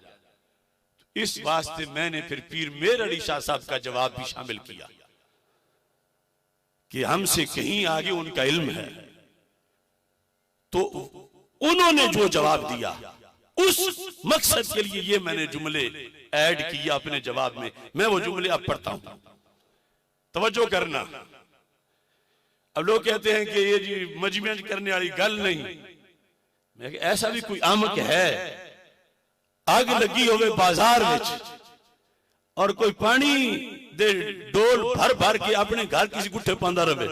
इस वास्ते मैंने फिर पीर मेर अली शाह साहब का जवाब भी शामिल किया कि हमसे कहीं आगे उनका इल्म है। तो उन्होंने जो जवाब दिया, उस मकसद के लिए ये मैंने जुमले ऐड किया अपने जवाब में। मैं वो जुमले अब पढ़ता हूं, तवज्जो करना। अब लोग कहते हैं कि ये जी मजमेंट करने वाली गल नहीं। मैं ऐसा भी कोई आमक है, आग लगी होवे बाजार विच और कोई पानी दे डोल भर भर के अपने घर किसी गुट्ठे पांदा रहे,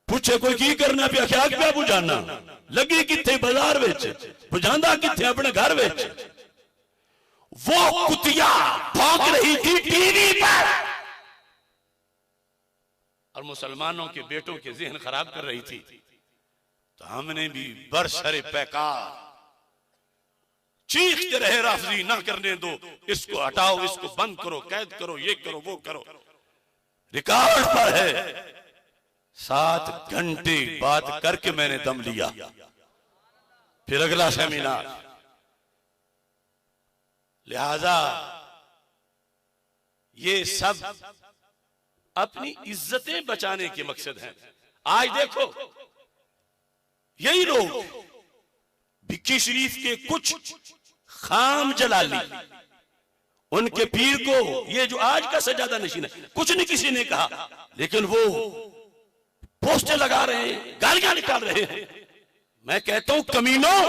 पूछे कोई की करना पिया, क्या क्या बुझाना, लगी किथे बाजार विच, बुझांदा किथे अपने घर विच। वो कुतिया भौंक रही थी टीवी पर और मुसलमानों के बेटों के जहन खराब कर रही थी। तो हमने भी बरसरे पैकार चीखते रहे, राफजी ना करने दो, इसको हटाओ, इसको बंद करो, कैद करो, ये करो, वो करो। रिकॉर्ड पर है 7 घंटे बात करके मैंने दम लिया। फिर अगला सेमिनार। लिहाजा ये सब अपनी इज्जतें बचाने के मकसद हैं। आज देखो यही लोग भिक्की शरीफ के कुछ खाम जलाली, उनके पीर को ये जो आज का सजादा नशीन है, कुछ नहीं किसी ने कहा, लेकिन वो पोस्टर लगा रहे हैं, गालियां निकाल रहे हैं। मैं कहता हूं कमीनों,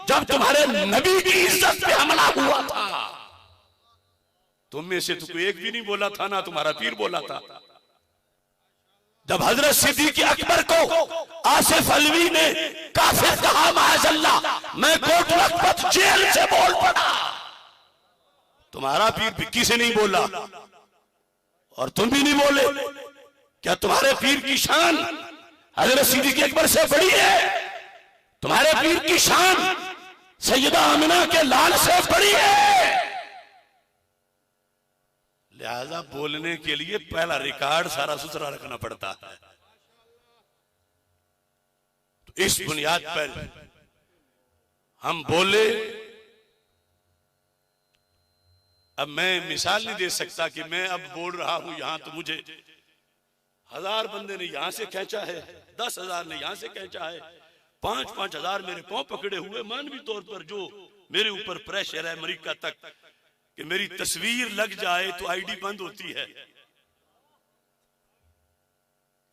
जब तुम्हारे नबी की इज्जत पे हमला हुआ था, तुम में से तो कोई एक भी नहीं बोला था, ना तुम्हारा पीर बोला था। जब हजरत सिद्दीक अकबर को आसिफ अलवी ने काफिर कहा, माअज़ल्लाह, मैं कोट लखपत जेल से बोल पड़ा, तुम्हारा पीर भिक्की से नहीं बोला और तुम भी नहीं बोले। क्या तुम्हारे पीर की शान हजरत सिद्दीक अकबर से बड़ी है? तुम्हारे पीर की शान सैयदा आमिना के लाल से बड़ी है। लिहाजा बोलने के लिए पहला रिकॉर्ड सारा सुथरा रखना पड़ता है। तो इस बुनियाद पर हम बोले। अब मैं मिसाल नहीं दे सकता कि मैं अब बोल रहा हूं यहां तो मुझे 1000 बंदे ने यहां से खींचा है, 10,000 ने यहां से खींचा है, 5-5 हजार मेरे पांव पकड़े हुए। मानवी तौर पर जो मेरे ऊपर प्रेशर है अमेरिका तक कि मेरी तस्वीर लग जाए तो आईडी बंद होती है।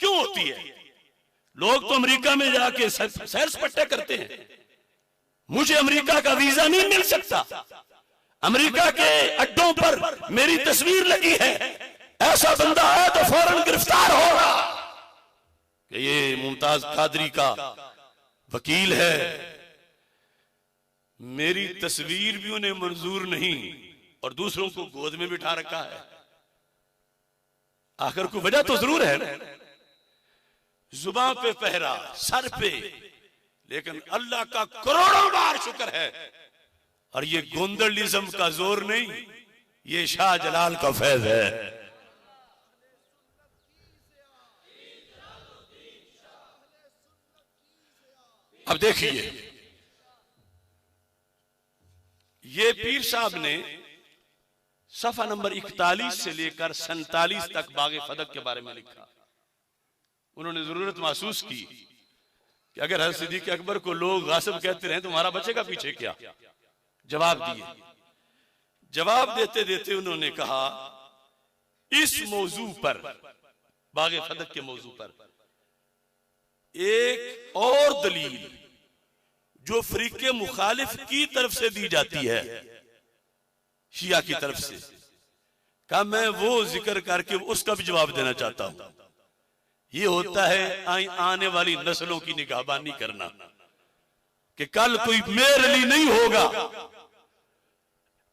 क्यों होती है? लोग तो अमेरिका में जाके सैर सपाटे करते हैं, मुझे अमेरिका का वीजा नहीं मिल सकता। अमेरिका के अड्डों पर मेरी तस्वीर लगी है, ऐसा बंदा है तो फौरन गिरफ्तार होगा कि ये मुमताज कादरी का वकील है। मेरी तस्वीर भी उन्हें मंजूर नहीं और दूसरों को गोद में बिठा रखा है। आखिर कोई वजह तो जरूर है। जुबान पे पहरा, सर पे, लेकिन अल्लाह का करोड़ों बार शुक्र है। और ये गोंदलिज्म का जोर नहीं, ये शाह जलाल का फैज है। अब देखिए, ये पीर साहब ने सफा नंबर 41 से लेकर 47 तक बागे फदक के बारे में लिखा। उन्होंने जरूरत महसूस की कि अगर हज़रत सिद्दीक़ अकबर को लोग गासिब कहते रहे तो हमारा बचेगा पीछे क्या। जवाब दिए। जवाब देते देते उन्होंने कहा, इस मौजू पर, बागे फदक के मौजू पर एक और दलील जो फरीके मुखालिफ की तरफ से दी जाती है, शिया की तरफ से, कहा मैं वो जिक्र करके उसका भी जवाब देना चाहता हूं। ये होता है आने वाली नस्लों की निगाहबानी करना कि कल कोई मेर अली नहीं होगा,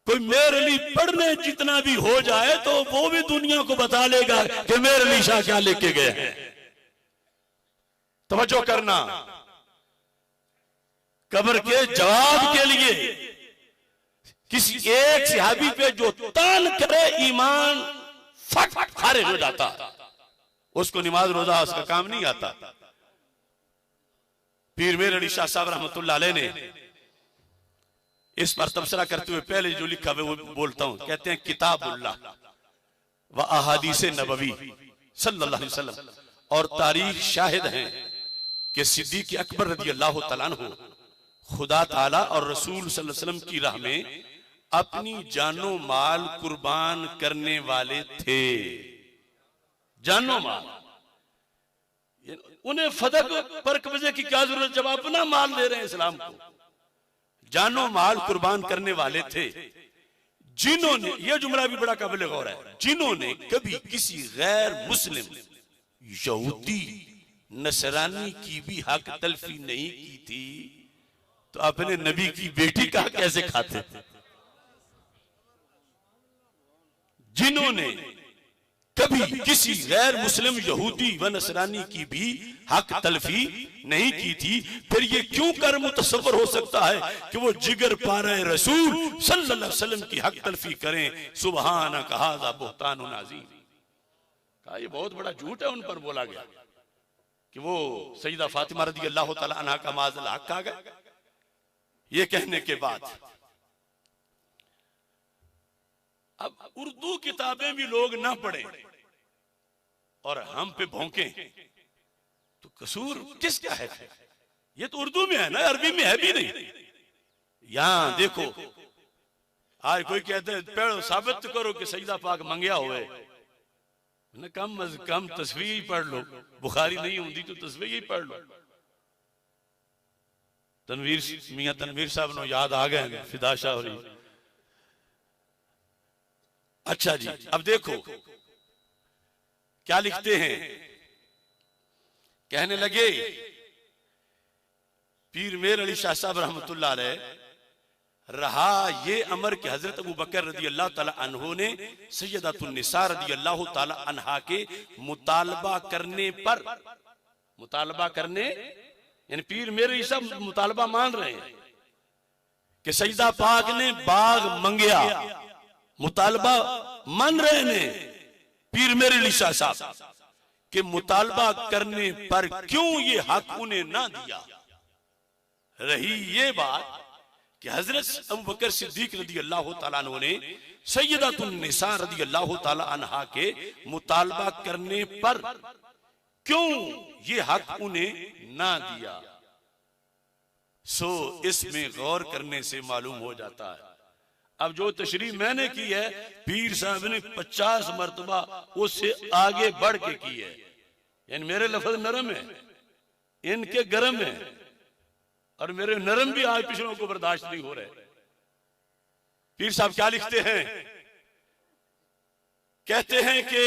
कोई मेर अली पढ़ने जितना भी हो जाए तो वो भी दुनिया को बता लेगा कि मेर अली शाह क्या लेके गए हैं। तवज्जो करना, कब्र के जवाब के लिए किसी एक सहाबी पे जो तान करे ईमान फट खारिज हो जाता, उसको नमाज रोजा उसका काम नहीं आता। पीर मेर अली शाह साहब रहमतुल्लाह अलैह ने इस पर तबसरा करते हुए पहले जो लिखा है वो बोलता हूं। कहते हैं किताबुल्लाह व अहादीस नबवी सल्लल्लाहु अलैहि वसल्लम और तारीख शाहिद हैं कि सिद्दीक़ अकबर रज़ी अल्लाह तआला अन्हु खुदा ताला और रसूल सल्लल्लाहु अलैहि वसल्लम की राह में अपनी जानो माल कुर्बान करने वाले थे। जानो माल, उन्हें फदक पर कब्जे की क्या जरूरत जब अपना माल दे रहे हैं इस्लाम को। जानो माल कुर्बान करने वाले थे जिन्होंने, यह जुमला भी बड़ा काबिल गौर है, जिन्होंने कभी किसी गैर मुस्लिम यहूदी नसरानी की भी हक तलफी नहीं की थी तो अपने नबी की बेटी का कैसे खाते थे। जिन्होंने कभी किसी गैर मुस्लिम यहूदी व नसरानी की भी हक तलफी नहीं की थी, फिर ये क्यों कर मुतसव्वर हो सकता है कि वो जिगर पारे रसूल सल्लल्लाहु अलैहि वसल्लम की हक तलफी करें। सुबहान कहाज़ा बुहतान अज़ीम। कहा ये बहुत बड़ा झूठ है उन पर बोला गया कि वो सईदा फातिमा रज़ी अल्लाह तआला अन्हा का माज़ल हक आ गए। ये कहने के बाद अब उर्दू किताबें भी लोग ना पढ़े और हम पे भौंके तो कसूर किसका है? ये तो उर्दू में है ना, अरबी में है भी नहीं। यहां देखो, आज कोई कहते हैं पढ़ो साबित करो कि सईदा पाक मंगया हुए, कम अज कम तस्वीर ही पढ़ लो। बुखारी नहीं होती तो तस्वीर ही पढ़ लो। तनवीर मियां तनवीर साहब नो याद आ गए, फिदा शाह हो रही। अच्छा जी, अब देखो क्या लिखते हैं। कहने लगे पीर मेर अली शाह साहब रहमतुल्लाह अलैह, रहा ये अमर कि हजरत अबू बकर रज़ी अल्लाह ताला अन्हो ने सैयदतुन निसा रज़ी अल्लाह ताला अन्हा के मुतालबा करने पर, मुतालबा करने यानी पीर मेर अली साहब मुतालबा मान रहे हैं कि सईदा पाक ने बाग मंगया, मुतालबा मान रहे ने पीर मेर अली शाह साहब के मुतालबा करने पर क्यों ये हक उन्हें ना दिया। रही ये बात कि हजरत अबू बकर सिद्दीक रज़ी अल्लाह ताला अन्हु ने सैयदतुन निसा रज़ी अल्लाह ताला अन्हा के मुतालबा करने पर क्यों ये हक उन्हें ना दिया। सो इसमें गौर करने से मालूम हो जाता है। अब जो तशरीह मैंने की है पीर साहब ने 50 मरतबा उससे आगे बढ़ के की है। यानी मेरे लफ्ज नरम है, इनके गरम है, और मेरे नरम भी आज पिछड़ों को बर्दाश्त नहीं हो रहे। पीर साहब क्या लिखते हैं, कहते हैं कि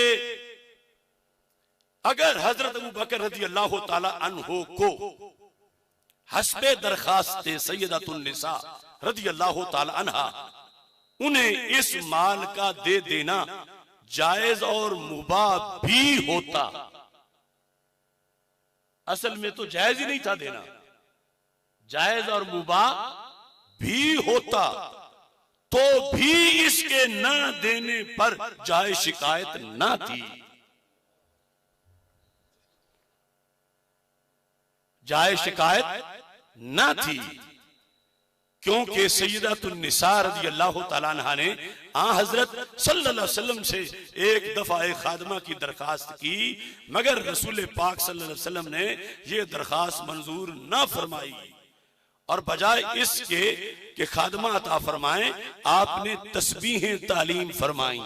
अगर हजरत अबू बकर रज़ी अल्लाह ताला अन्हो को हस्बे दरखास्त सैयदतुन निसा रज़ी अल्लाह ताला अन्हा उन्हें इस माल का दे देना जायज और मुबाह भी होता। असल में तो जायज ही नहीं था देना, जायज और मुबाह भी होता, तो भी इसके ना देने पर जायज शिकायत ना थी। जायज शिकायत ना थी क्योंकि सैयदतुन्निसा रज़ी अल्लाह तआला अन्हा ने हजरत सल्लल्लाहु अलैहि वसल्लम से एक दफा एक खादमा की दरखास्त की, मगर रसूल पाक सल्लल्लाहु अलैहि वसल्लम ने यह दरखास्त मंजूर ना फरमाई और बजाय इसके कि खादमा अता फरमाएं, आपने तस्बीहें तालीम फरमाई,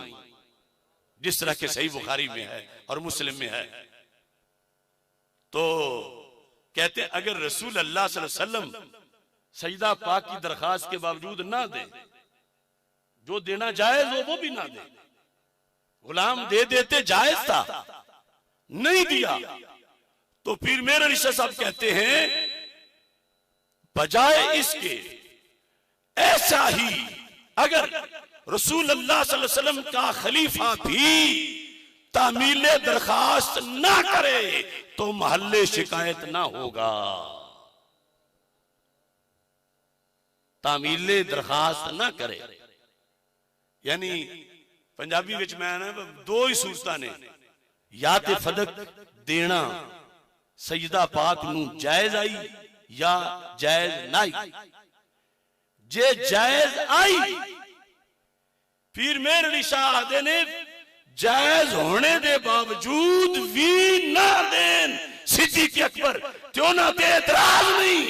जिस तरह के सही बुखारी में है और मुस्लिम में है। तो कहते अगर रसूल अल्लाह सल्लल्लाहु अलैहि वसल्लम सईदा पाक की दरखास्त के बावजूद ना दे, जो देना जायज हो वो भी ना दे, गुलाम दे देते जायज था, नहीं दिया, तो पीर मेरे अली साहब कहते हैं बजाय इसके ऐसा ही अगर रसूल अल्लाह सल्लल्लाहु अलैहि वसल्लम का खलीफा भी तामील दरखास्त ना करे तो महल्ले शिकायत ना होगा। तामील दरखास्त ना करे, यानी पंजाबी विच मैं ना दो ही सूरतां ने, या ते फदक देना सईदा पाक नू जायज आई या जायज ना आई। जे जायज आई फिर मेरे निशाह देने जायज होने दे बावजूद भी ना देन सिद्दीक़ अकबर क्यों ना ते एतराज नहीं,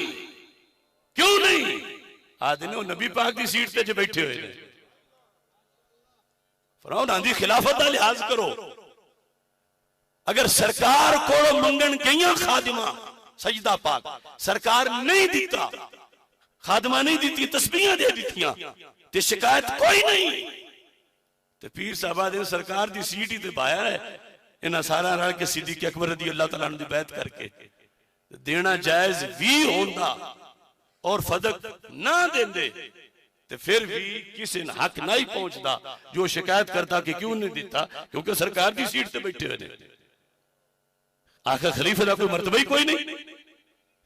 क्यों नहीं? आदने नबी पाक की सीट ते जो बैठे हुए ने, फरमाओ ना दी खिलाफत का लिहाज करो। अगर सरकार को मंगन गई खादिमा सजदा पाक, सरकार नहीं दिता, खादमा नहीं दी, तस्बीहां दे दित्तियां ते शिकायत कोई नहीं, ते पीर साहबा ने सरकार दी सीट ही ते पाया है। इन्हां सारा रल के सिद्दीक़ अकबर रज़ी अल्लाह तआला अन्हु दी बैत करके देना जायज भी होंदा और फदक ना देंदे ते फिर भी किसी ने हक नहीं पहुंचता जो शिकायत करता कि क्यों नहीं दिता, क्योंकि सरकार की सीट ते बैठे हुए ने। आखिर खलीफे का कोई मर्तबा ही कोई नहीं,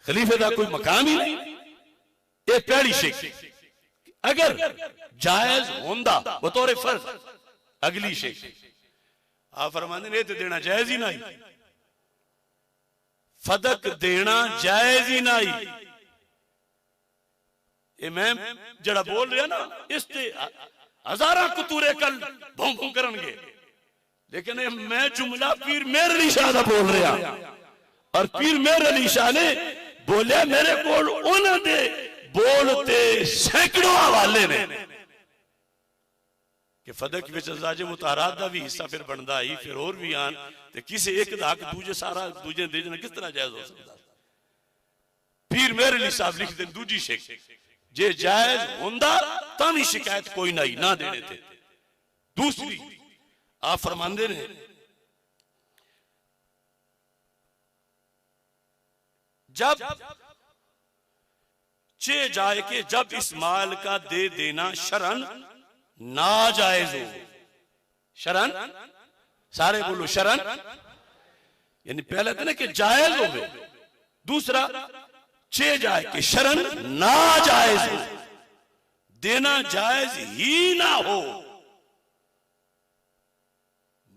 खलीफे का कोई मकाम ही नहीं। ये पहली शिक। अगर जायज होंदा बतौर फर्ज, अगली शिक आप फरमाते ने तो देना जायज ही नहीं, फदक देना जायज ही नहीं। ये मैं जड़ा बोल रहा ना इसते हजारा कुतूरे कल भों भों करनगे, लेकिन मैं जुमला पीर मेरे अली शाह का बोल रहा, और पीर मेरे अली शाह ने बोलिया मेरे को उन्होंने बोलते सैकड़ों हवाले ने कि फदक विच अज़वाज मुताहरात दा भी हिस्सा फिर बनता ही, फिर और भी आन ते किसी एक दा हक दूजे सारा दूजे दे देना किस तरह जायज हो सकता। पीर मेरे अली साहब लिख दे दूजी शेख, जे जायज होंदा तां भी शिकायत कोई नहीं ना देने थे। दूसरी आप फरमांदे ने जब चे जाए के जब इस माल का दे देना शरन नाजायज हो, शरन सारे बोलो शरन, यानी पहले तो ना कि जायज हो गए, दूसरा चे जाए कि शरन नाजायज हो, देना जायज ही ना हो,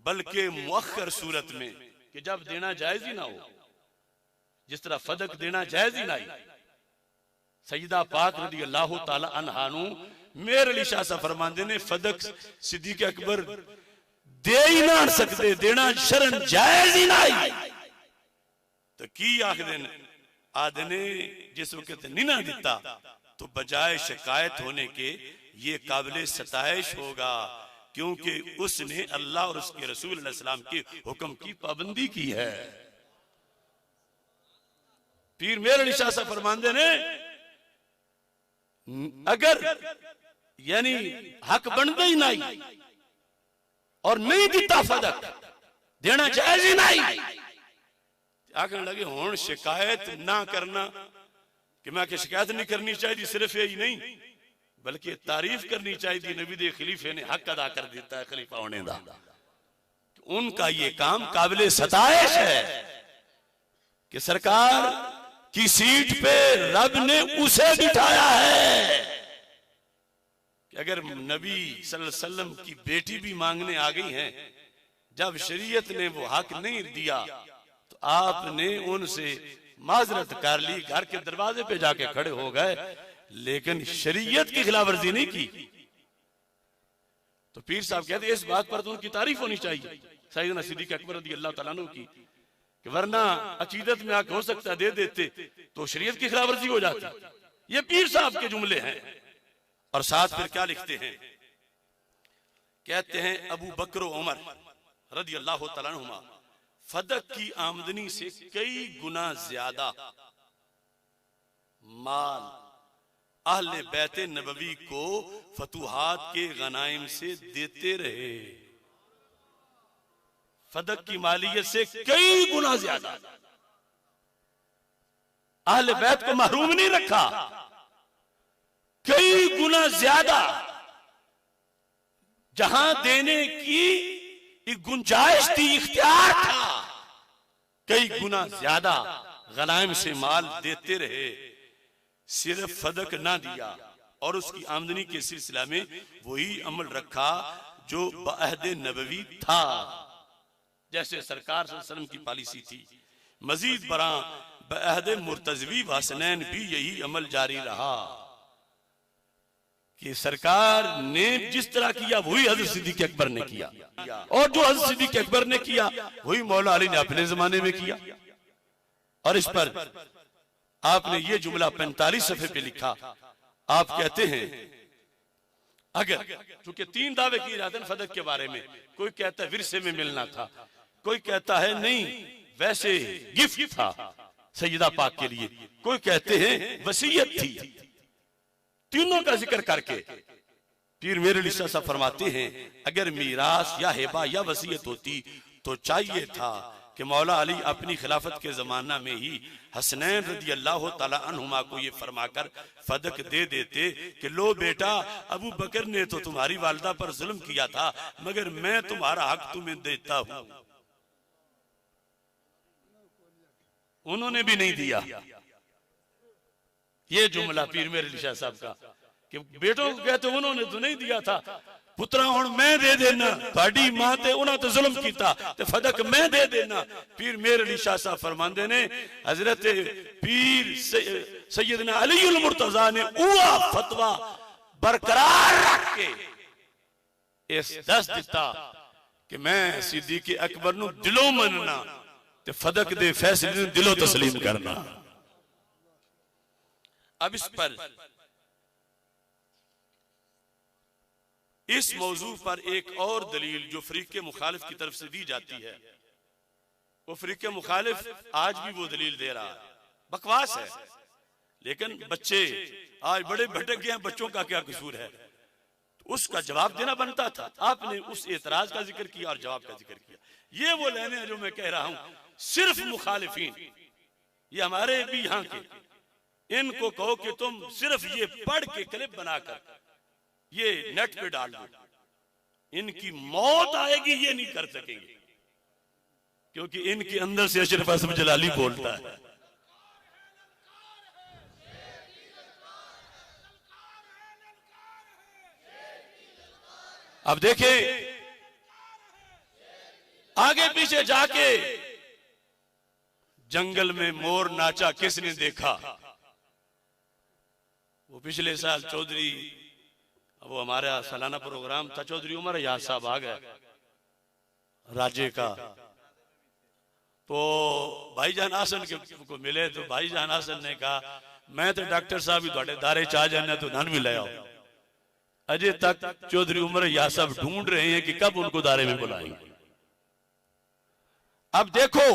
बल्कि मुअख्खर सूरत में कि जब देना जायज ही ना हो, जिस तरह फदक देना जायज ही नहीं। सईदा पाक रज़ी अल्लाह तआला अन्हा नु मेरे अली शाह साहब फरमाते ने फदक सिद्दीक़ अकबर दे ही ना सकते, देना शरन जायज ही नहीं। तो की आखदे आदने जिस वक्त नहीं ना दिता तो बजाय शिकायत होने के ये काबिल सताइश होगा, क्योंकि उसने अल्लाह और उसके रसूल अलैहि सलाम के हुक्म की पाबंदी की है। पीर मेरे अली शाह साहब फरमाते ने अगर यानी हक बनता ही नहीं और नहीं दिता फदक देना जायज ही नहीं, आखने लगे हुण शिकायत ना करना कि मैं कि शिकायत नहीं करनी चाहिए, सिर्फ यही नहीं बल्कि तारीफ करनी चाहिए नबी दे खलीफे ने हक अदा कर दिता है खलीफा होने का। उनका ये काम काबिल सताइश है कि सरकार की सीट पे रब ने उसे बिठाया है कि अगर नबी सल्लल्लाहु अलैहि वसल्लम की बेटी भी मांगने आ गई हैं, जब शरीयत ने वो हक नहीं दिया तो आपने उनसे माजरत कर ली, घर के दरवाजे पे जाके खड़े हो गए, लेकिन शरीयत की खिलाफ वर्जी नहीं की। तो पीर साहब कहते इस बात पर तो उनकी तारीफ होनी चाहिए सैयदना सिद्दीक़ अकबर रज़ी अल्लाह तआला अन्हु की, कि वरना अकीदत में आके हो सकता दे देते तो शरीयत की खिलाफ वर्जी हो जाती। ये पीर साहब के जुमले हैं। और साथ फिर क्या लिखते हैं, कहते हैं अबू बकर उमर रज़ी अल्लाह तआला अन्हुमा फदक की आमदनी से कई गुना ज्यादा माल अहले बैत नबवी को फतुहात के गनाइम से देते रहे। फदक की मालियत से कई गुना ज्यादा अहले बैत को महरूम नहीं रखा, कई गुना ज्यादा जहां देने की एक गुंजाइश थी, इख्तियार था, कई गुना ज्यादा गनाइम से माल देते रहे। सिर्फ फदक ना दिया और उसकी आमदनी के सिलसिला में वही अमल रखा जो बअहद नबवी था, जैसे सरकार सल्लल्लाहु अलैहि वसल्लम की पॉलिसी थी। मजीद बरा बअहद मुर्तज़वी व हसनैन भी यही अमल जारी रहा कि सरकार ने जिस तरह किया वही हज़रत सिद्दीक़ अकबर ने किया, और जो हज़रत सिद्दीक़ अकबर ने किया वही मौला अली ने अपने जमाने में किया। और इस पर आपने ये जुमला 45 सफ़े पे लिखा। आप कहते हैं अगर, चूंकि 3 दावे किए जाते हैं फदक के बारे में, कोई कहता है विरसे में मिलना था, कोई कहता है नहीं वैसे गिफ्ट था सैयदा पाक के लिए, कोई कहते हैं वसीयत थी। तीनों का जिक्र करके पीर मेरे अली शाह साहब फरमाते हैं अगर मीरास या हिबा या वसीयत होती तो चाहिए था कि मौला अली अपनी खिलाफत के जमाना में ही हसनैन रज़ी अल्लाह तआला अन्हुमा को ये फरमाकर फदक दे देते कि लो बेटा, अबू बकर ने तो तुम्हारी वालिदा पर जुल्म किया था, मगर मैं तुम्हारा हक तुम्हें देता हूं। उन्होंने भी नहीं दिया। ये जुमला पीर मेरे अली शाह साहब का कि बेटों को कहते उन्होंने तो नहीं दिया था, पुत्रा हुण मैं दे देना, थोड़ी मां ते उन्हां ते जुल्म कीता ते फदक मैं दे देना। पीर मेरे अली शाह साहब फरमांदे ने हजरत पीर सैयदना अलीउल मुर्तजा ने उहा फतवा बरकरार रख के इस दस दिता कि मैं सिद्दीक़ अकबर नूं दिलों मनना ते फदक दे फैसले नूं दिलों तस्लीम करना। अब इस मौजू पर एक और दलील जो फरीक़े मुखालिफ की तरफ से दी जाती है, वो फरीक़े मुखालिफ आज भी वो दलील दे रहा है, बकवास है, लेकिन बच्चे आज बड़े भटक गए हैं, बच्चों का क्या कसूर है, तो उसका जवाब देना बनता था। आपने उस एतराज का जिक्र किया और जवाब का जिक्र किया। ये वो लेने हैं जो मैं कह रहा हूं, सिर्फ मुखालिफीन, ये हमारे भी यहां के, इनको कहो कि तुम सिर्फ ये पढ़ के क्लिप बनाकर ये नेट पे डाल दो, इनकी मौत आएगी ये नहीं कर सकेंगे, क्योंकि इनके अंदर से अशरफ असम जलाली बोलता है। अब देखें आगे पीछे जाके जंगल में मोर नाचा किसने देखा? वो पिछले साल चौधरी, वो हमारा सालाना प्रोग्राम था, चौधरी उमर याद साहब आ गए राज्य का, तो भाईजान आसन को मिले तो भाईजान आसन ने कहा मैं तो डॉक्टर साहब ही थोड़े दारे चा जाने तो धन भी ले आओ। अजय तक चौधरी उमर याद साहब ढूंढ रहे हैं कि कब उनको दारे में बुलाएंगे। अब देखो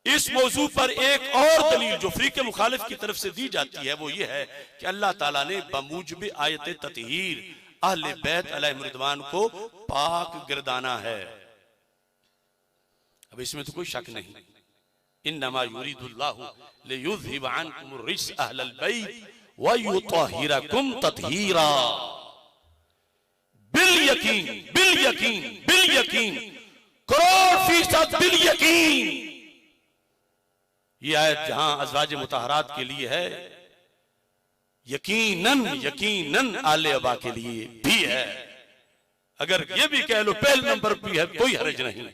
इस मौजू पर एक और दलील जो फरीक़े मुखालिफ की तरफ से दी जाती है वो ये है कि अल्लाह ताला ने बमूजब आयत ततहीर अहले बैत अलैहिम रिदवान को पाक गिरदाना है। अब इसमें तो कोई शक नहीं, इन्नमा युरीदुल्लाहु लियुज़हिबा अन्कुम रिज्स अहलल बैत व युतहिरकुम ततहीरा। बिल यकीन, बिल यकीन, बिल यकीन, करोड़ फीसद बिल यकीन, ये आयत जहां अज़वाज मुतहरात के लिए है, यकीनन यकीनन आले अबा के लिए भी है। अगर ये भी कह लो पहले नंबर पे है, कोई हर्ज नहीं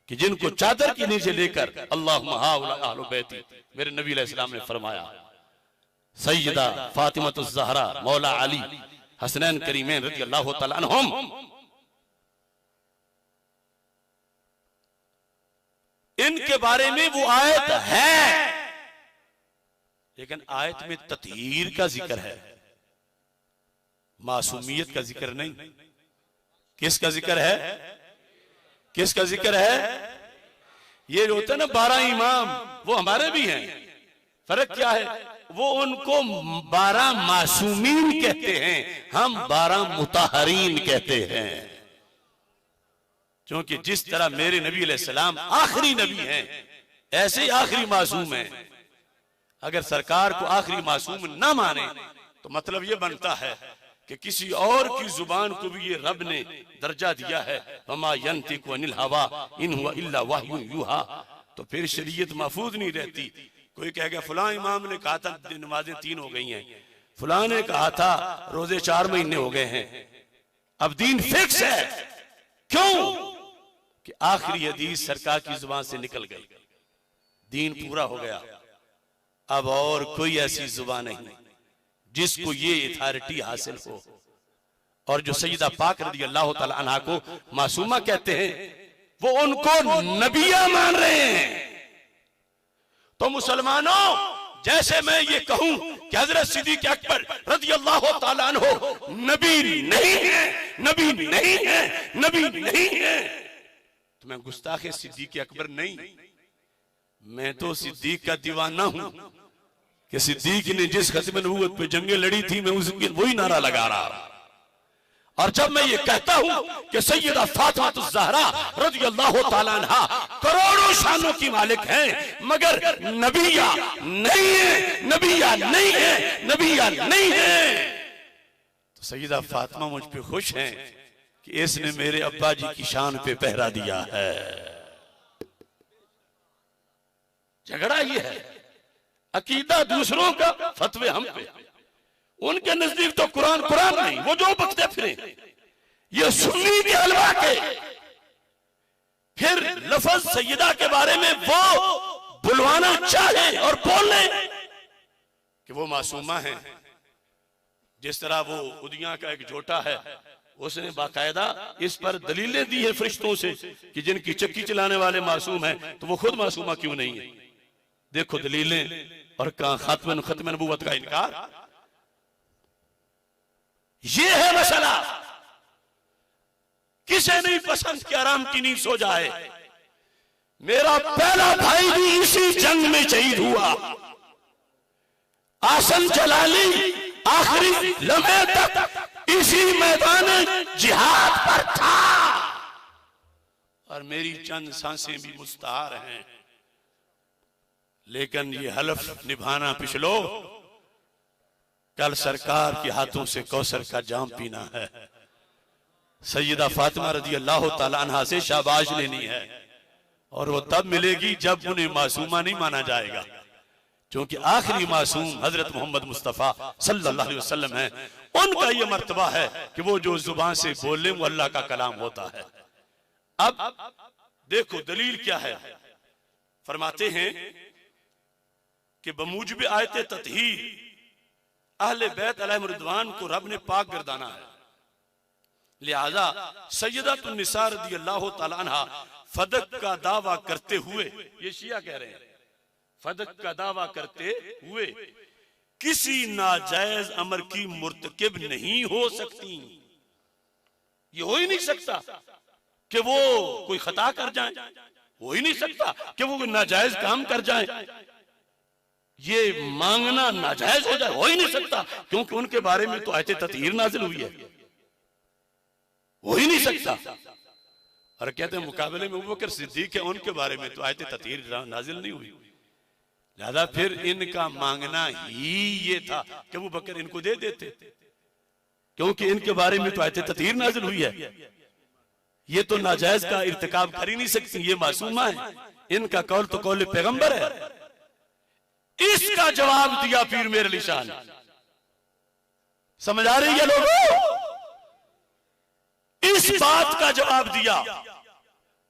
कि जिनको चादर के नीचे लेकर अल्लाहुम्मा हाउला अहलु बैती, मेरे नबी अलैहिस्सलाम ने फरमाया सैयदा फातिमतुज़ ज़हरा मौला अली हसनैन करीमैन रज़ी अल्लाह तआला अन्हुम, इनके बारे में वो आयत है, लेकिन आयत में तत्हीर का जिक्र है, मासूमियत का जिक्र नहीं। किसका जिक्र है? किसका जिक्र है? ये जो होता है ना 12 इमाम, वो हमारे भी हैं। फर्क क्या है? वो उनको 12 मासूमीन कहते हैं, हम 12 मुताहरीन कहते हैं। क्योंकि जिस तरह मेरे नबी अलैहिस्सलाम आखिरी नबी हैं, ऐसे ही आखिरी मासूम हैं। अगर सरकार को आखिरी मासूम ना माने तो मतलब ये बनता है कि किसी और की जुबान को भी ये रब ने दर्जा दिया है, वमा यंतिकु अनिल हवा इन हुवा इल्ला वह्युन यूहा, तो फिर शरीयत महफूज नहीं रहती। कोई कहेगा फलां इमाम ने कहा था नमाजें 3 हो गई हैं, फलां ने कहा था रोजे 4 महीने हो गए हैं, अब दीन फिक्स है। क्यों? कि आखिरी हदीस सरकार की जुबान से निकल गई, दीन पूरा हो गया। अब और कोई ऐसी जुबान नहीं जिसको ये अथॉरिटी हासिल हो। और जो सैयदा पाक रज़ी अल्लाह तआला अन्हा को मासूमा कहते हैं, वो उनको नबिया मान रहे हैं। तो मुसलमानों, जैसे मैं ये कहूं कि हजरत सिद्दीक अकबर रज़ी अल्लाह तआला अन्हु नबी नहीं है, नबी नहीं है, नबी नहीं है, तो मैं गुस्ताखे सिद्दीक अकबर नहीं, मैं तो सिद्दीक का दीवाना हूं कि सिद्दीक ने जिस खत्म नबूवत पे जंगें लड़ी थी, मैं उसके वही नारा लगा रहा। और जब मैं ये कहता हूं कि सैयदा फातिमातुज़ ज़हरा रज़ी अल्लाह तआला अन्हा करोड़ों शानों की मालिक हैं, मगर नबिया नहीं है, नबिया नहीं है, नबिया नहीं है, तो सैयदा फातिमा मुझ पे खुश हैं कि इसने मेरे अब्बा जी की शान पे पहरा दिया है। झगड़ा ये है, अकीदा दूसरों का, फतवे हम पे। उनके नजदीक तो कुरान नहीं, वो जो बकते फिरे, ये सुन्नी भी हलवा के। फिर लफ्ज सैयदा के बारे में वो बुलवाना चाहे और बोले कि वो मासूमा है। जिस तरह वो उदिया का एक झोटा है, उसने बाकायदा इस पर दलीलें दी है फरिश्तों से कि जिनकी चक्की चलाने वाले मासूम हैं, तो वो खुद मासूमा क्यों नहीं है? देखो दलीलें। और खत्म नबूवत का इनकार, ये है मसला। किसे नहीं पसंद कि आराम की नींद सो जाए? मेरा पहला भाई भी इसी जंग में शहीद हुआ। आसन जलाली आखिरी लम्हे तक इसी मैदान जिहाद पर था, और मेरी चंद सांसें भी मुस्तार हैं। लेकिन ये हलफ निभाना पिछलो, कल सरकार के हाथों से कौसर का जाम पीना है। सैयदा फातिमा रज़ी अल्लाह तआला अन्हा से शाबाश लेनी है, और वो तब मिलेगी जब उन्हें मासूमा नहीं माना जाएगा, क्योंकि आखिरी मासूम हजरत मोहम्मद मुस्तफ़ा सल्लल्लाहु अलैहि वसल्लम है। उनका ये मर्तबा है कि वो जो जुबान से बोले वो अल्लाह का कलाम होता है। अब देखो दलील क्या है। फरमाते हैं कि बमूजिब आयत तत्हीर अहले बैत अलैहिम रिदवान को रब ने पाक गर्दाना है, लिहाजा सैयदतुन निसा रज़ी अल्लाह तआला अन्हा फदक का दावा करते हुए, ये शिया कह रहे हैं, फदक का दावा करते हुए किसी नाजायज अमर की मुर्तकिब नहीं हो सकती। ये हो ही नहीं सकता कि वो कोई खता कर जाए, हो ही नहीं सकता कि वो कोई नाजायज काम कर जाए, ये मांगना नाजायज हो जाए, हो ही नहीं सकता, क्योंकि उनके बारे में तो आयत तत्हीर नाजिल हुई है, हो ही नहीं सकता। और कहते हैं मुकाबले में अबू बकर सिद्दीक है, उनके बारे में तो आयत तत्हीर नाजिल नहीं हुई। लिहाजा फिर इनका मांगना ही ये था कि अबू बकर इनको दे देते, क्योंकि इनके बारे में तो आयत तत्हीर नाजिल हुई है। ये तो नाजायज का इर्तिकाब कर ही नहीं सकती, ये मासूमा है, इनका कौल तो कौल पैगंबर है। इसका जवाब दिया पीर मेरे लिशान। समझ आ रही है लोगों? इस बात का जवाब दिया।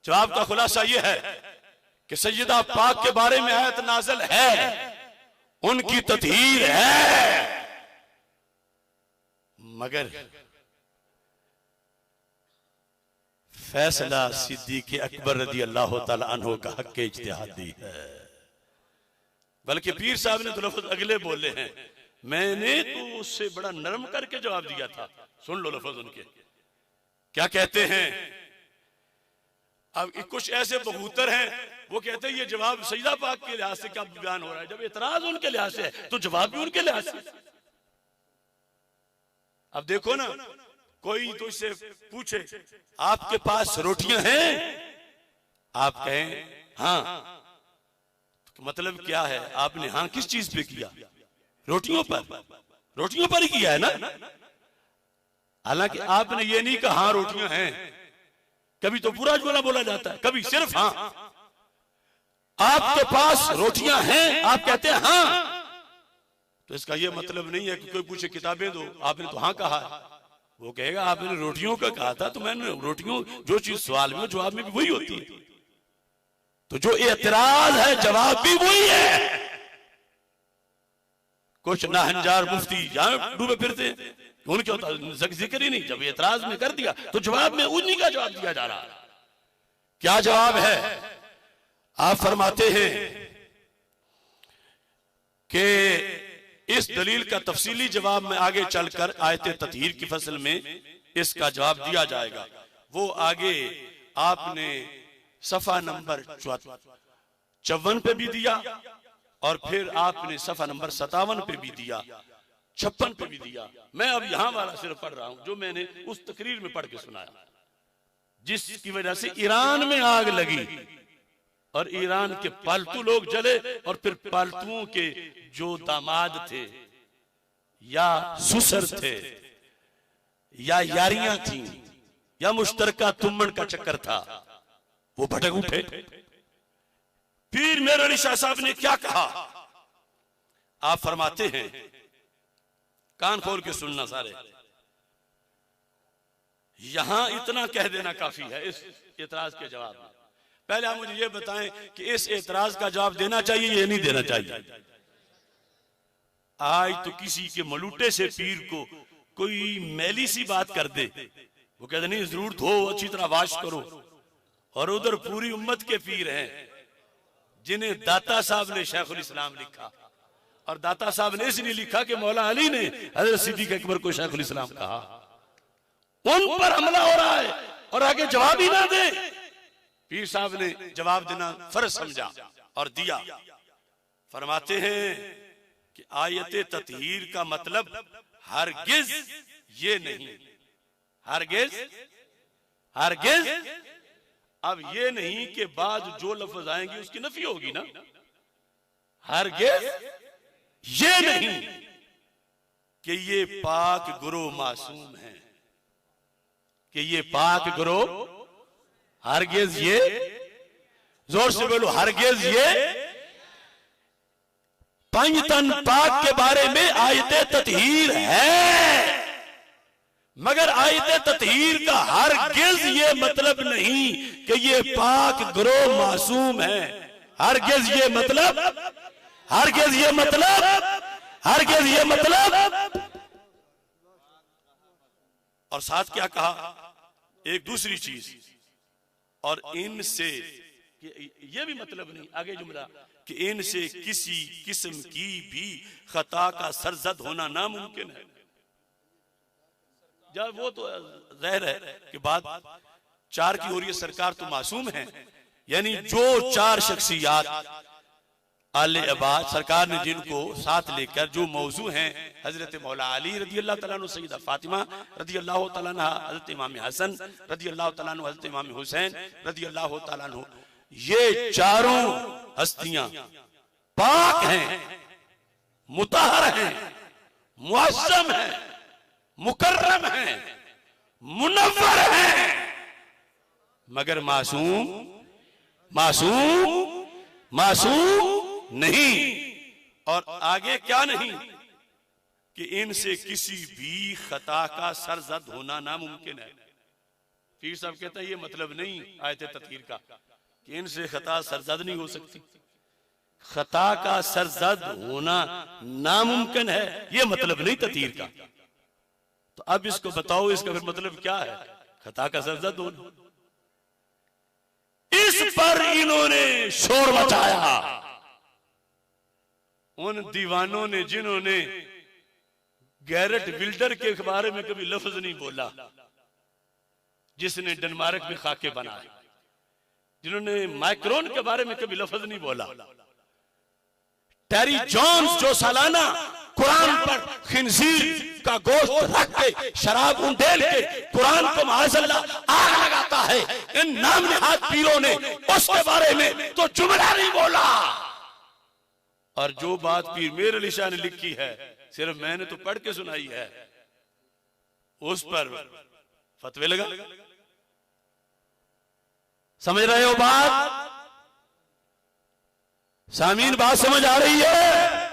जवाब का खुलासा यह है कि सैयदा पाक के बारे में आयत नाज़िल है, उनकी तत्हीर है, मगर फैसला सिद्दीक़ अकबर रज़ी अल्लाह ताला अन्हु का हक के इज्तिहादी है। बल्कि पीर साहब ने तो लफ्ज़ अगले बोले हैं, मैंने तो उससे बड़ा नरम करके जवाब दिया था। सुन लो लफ्ज़ उनके क्या कहते हैं। अब कुछ ऐसे बगूतर हैं, वो कहते हैं ये जवाब सजदा पाक के लिहाज से क्या बयान हो रहा है। जब एतराज उनके लिहाज से है तो जवाब भी उनके लिहाज से। अब देखो ना, कोई तो इससे पूछे आपके पास रोटियां हैं, आप कहें हाँ, तो मतलब क्या है, आपने हाँ किस चीज पे किया? रोटियों पर ही किया है ना। हालांकि आपने ये नहीं कहा हाँ रोटियां हैं, कभी तो पूरा जुमला बोला जाता है, कभी सिर्फ हाँ। आपके पास रोटियां हैं, आप कहते हैं हाँ, तो इसका यह मतलब नहीं है कि कोई पूछे किताबें दो, आपने तो हाँ कहा, वो कहेगा आपने रोटियों का कहा था, तो मैंने रोटियों, जो चीज सवाल में जवाब में भी वही होती है, तो जो एतराज है जवाब भी वही है। कुछ नाहंजार मुफ्ती जहां डूबे फिरते उनके होता जिक्र ही नहीं, जब एतराज में कर दिया तो जवाब में उन्हीं का जवाब दिया जा रहा है। क्या जवाब है? आप फरमाते हैं कि इस दलील का तफसीली जवाब में आगे चलकर आयत ततहीर की फसल में इसका जवाब दिया जाएगा। वो आगे आपने सफा नंबर 54 पे भी दिया और फिर आपने सफा नंबर 57 पे भी दिया, 56 पे भी दिया। मैं अब यहां वाला सिर्फ पढ़ रहा हूं जो मैंने उस तकरीर में पढ़ के सुनाया, जिसकी वजह से ईरान में आग लगी और ईरान के पालतू लोग जले और फिर पालतुओं के जो दामाद थे या ससुर थे या यारियां थी या मुश्तरका तुम्मन का चक्कर था, वो भटक उठे। पीर मेर अली शाह साहब ने क्या कहा? आप फरमाते हैं, कान खोल के सुनना सारे, यहां इतना कह देना काफी है इस एतराज के जवाब में। पहले आप मुझे ये बताएं कि इस एतराज का जवाब देना चाहिए या नहीं देना चाहिए? आज तो किसी के मलूटे से पीर को कोई मैली सी बात कर दे, वो कहते नहीं जरूर धो, अच्छी तरह वाश करो, और उधर पूरी उम्मत के पीर हैं जिन्हें दाता साहब ने शेखुल इस्लाम लिखा, और दाता साहब ने इसलिए लिखा कि मौला अली ने हजरत सिद्दीक अकबर को शेखुल इस्लाम कहा। उन पर हमला हो रहा है और आगे जवाब ही ना दे। पीर साहब ने जवाब देना फर्ज समझा और दिया। फरमाते हैं कि आयत ततहीर का मतलब हरगिज ये नहीं, हरगिज अब ये नहीं कि बाद जो लफ्ज आएंगे उसकी नफी होगी ना, हरगिज ये नहीं कि ये पाक गुरो मासूम है, कि ये पाक गुरो, हरगिज ये, जोर से बोलो, हरगिज ये पंजतन पाक के बारे में आयत ततहीर है, मगर आयत ततहीर का हरगिज ये मतलब नहीं कि ये पाक गुरो मासूम है। हरगिज ये मतलब, हरगिज ये मतलब, हरगिज ये मतलब। और साथ क्या कहा? एक दूसरी चीज, और इनसे ये भी मतलब नहीं, आगे जुमला कि इनसे किसी किस्म की भी खता का सरजद होना नामुमकिन है। जब वो तो जाहिर है कि बात चार की हो रही है, सरकार तो मासूम है, यानी जो चार शख्सियात आले अब्बास सरकार ने जिनको साथ लेकर जो मौजू हैं, हजरत मौला अली रदी अल्लाह तआला अन्हु, सैयदा फातिमा रदी अल्लाह तआला अन्हा, हजरत इमाम हसन रदी अल्लाह तआला अन्हु, हजरत इमाम हुसैन रदी अल्लाह तआला अन्हु, ये चारों हस्तियां पाक हैं, मुतहर हैं, मुअज़्ज़म हैं, मुकर्रम हैं, मुनव्वर हैं, मगर मासूम नहीं। और आगे क्या नहीं कि इनसे किसी भी खता का सरजद होना नामुमकिन है। पीर साहब कहते हैं ये मतलब नहीं आयत ततहीर का कि इनसे खता सरजद नहीं हो सकती, खता का सरजद होना नामुमकिन है, यह मतलब नहीं ततीर का। तो अब इसको बताओ, इसका फिर मतलब क्या है? खता का सरजद होना। इस पर इन्होंने शोर मचाया, उन दीवानों ने जिन्होंने गैरेट विल्डर के बारे में कभी लफ्ज नहीं बोला, जिसने डेनमार्क में खाके बनाए, जिन्होंने माइक्रोन के बारे में कभी लफ्ज नहीं बोला, टेरी जॉन्स जो सालाना कुरान पर खिंजीर का गोश्त रख के शराब उंडेल के कुरान को माज़अल्लाह आग लगाता है, इन नाम नहाद पीरों ने उसके बारे में तो जुमला नहीं बोला। और जो बात पीर मीर अली शाह ने लिखी है, सिर्फ मैंने तो पढ़ के सुनाई है, उस पर फतवे लगा। समझ रहे हो बात? सामीन बात समझ आ रही है?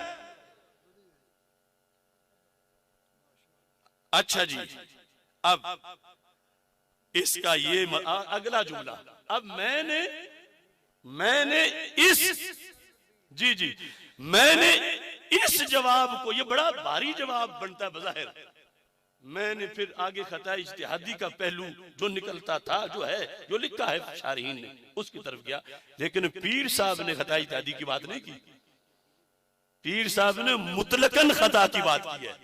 अच्छा जी, अब इसका ये अगला जुमला, अब मैंने इस जवाब को, ये बड़ा भारी जवाब बनता है बज़ाहिर, मैंने फिर आगे खता इज्तिहादी का पहलू जो निकलता था, जो है, जो लिखा है शारहीन ने, उसकी तरफ गया। लेकिन पीर साहब ने खता इज्तिहादी की बात नहीं की, पीर साहब ने मुतलकन खता की बात की है,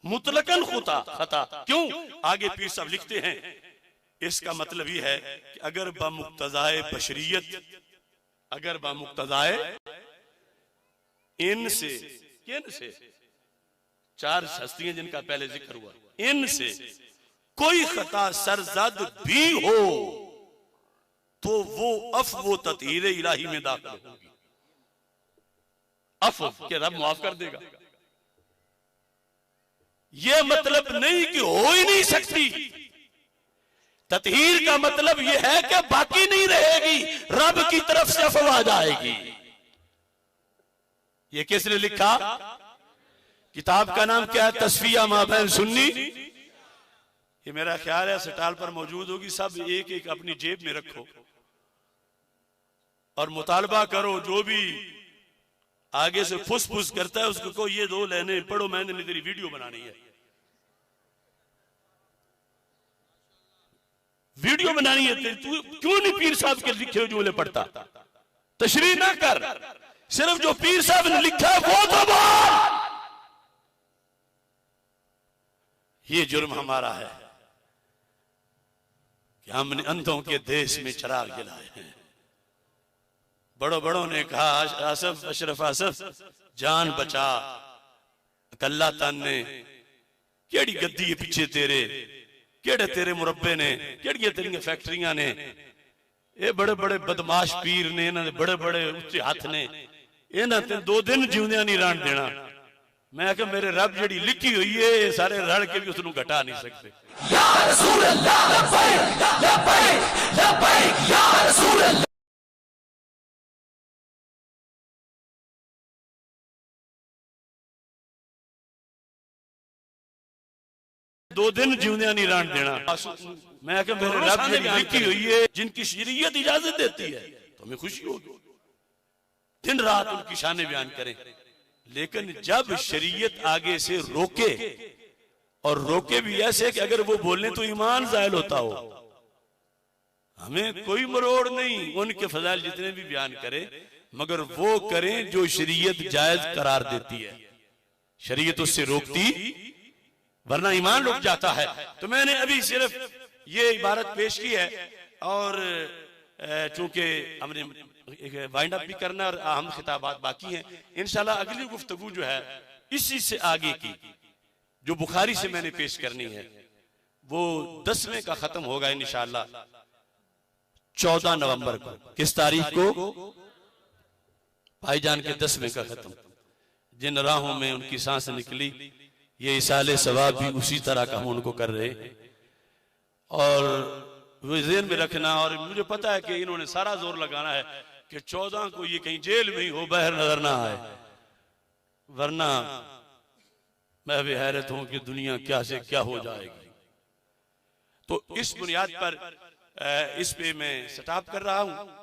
मुतलकन खता। क्यों? आगे पीर साहब लिखते हैं, इसका मतलब यह है कि अगर बामुक्तज़ाए बशरियत, अगर बामुक्तज़ाए इनसे, किनसे, चार हस्तियां जिनका पहले जिक्र हुआ, इनसे कोई खता सरजद भी हो तो वो अफ़्व तत्हीर इलाही में दाखिल होगी। अफ़्व के रब माफ कर देगा, यह मतलब नहीं कि हो ही नहीं सकती। तत्हीर का मतलब यह है कि बाकी नहीं रहेगी, रब की तरफ से अफ़्व आ जाएगी। यह किसने लिखा? किताब का नाम क्या है? तस्फिया माबैन सुन्नी। ये मेरा ख्याल है स्टॉल पर मौजूद होगी, सब एक एक अपनी जेब में रखो और मुतालबा करो। जो भी आगे से फुस फुस करता है उसको को ये दो लेने पढ़ो, मैंने नहीं तेरी वीडियो बनानी है, वीडियो बनानी है। तू क्यों नहीं पीर साहब के लिखे हुए जुमले पढ़ता? तशरीह ना कर, सिर्फ जो पीर साहब ने लिखा है वो तो बोल। ये जुर्म हमारा है कि हमने अंधों के देश में चिराग जलाए हैं। बड़ों बड़ों ने कहा आसफ, अशरफ आसफ जान बचा, अकल्ला तन ने केड़ी गद्दी है पीछे तेरे, केड़े तेरे मुरब्बे ने, केड़ियां तेरियां फैक्ट्रियां ने, ये बड़े बड़े बदमाश पीर ने, इन्होंने बड़े बड़े उच्चे हाथ ने, इन्होंने ते 2 दिन जीवदियां नहीं रहन देना। मैं क्या मेरे रब जी लिखी हुई है सारे रल के भी उसनू घटा नहीं सकते। या रसूल अल्लाह लब्बैक लब्बैक लब्बैक या रसूल अल्लाह। 2 दिन जीवदियां नहीं रहन देना। मैं क्या मेरे रब जी लिखी हुई है, जिनकी शरीयत इजाजत देती है तो हमें खुशी होगी, दिन रात उनकी शान बयान करें। लेकिन जब शरीयत आगे से रोके, और रोके भी ऐसे कि अगर वो बोलने तो ईमान जायल होता हो, हमें कोई मरोड़ नहीं, उनके फजाइल जितने भी बयान करें, मगर वो करें जो शरीयत जायज करार देती है, शरीयत उससे रोकती, वरना ईमान रुक जाता है। तो मैंने अभी सिर्फ ये इबारत पेश की है, और चूंकि हमने वाइंड अप भी करना और अहम खिताबात बाकी हैं, इंशाल्लाह अगली गुफ्तगू जो है इसी से आगे की, जो बुखारी से मैंने पेश करनी है, वो 10वें का खत्म होगा इंशाल्लाह 14 नवंबर को। किस तारीख को? भाईजान के 10वें का खत्म। जिन राहों में उनकी सांस निकली, ये इसाले सवाब भी उसी तरह का हम उनको कर रहे, और वो ज़हन में रखना। और मुझे पता है कि इन्होंने सारा जोर लगाना है कि 14 को ये कहीं जेल में ही हो, बाहर नजर ना आए, वरना मैं भी हैरत हूं कि दुनिया क्या से क्या हो जाएगी। तो इस बुनियाद पर इस पे मैं स्टॉप कर रहा हूं।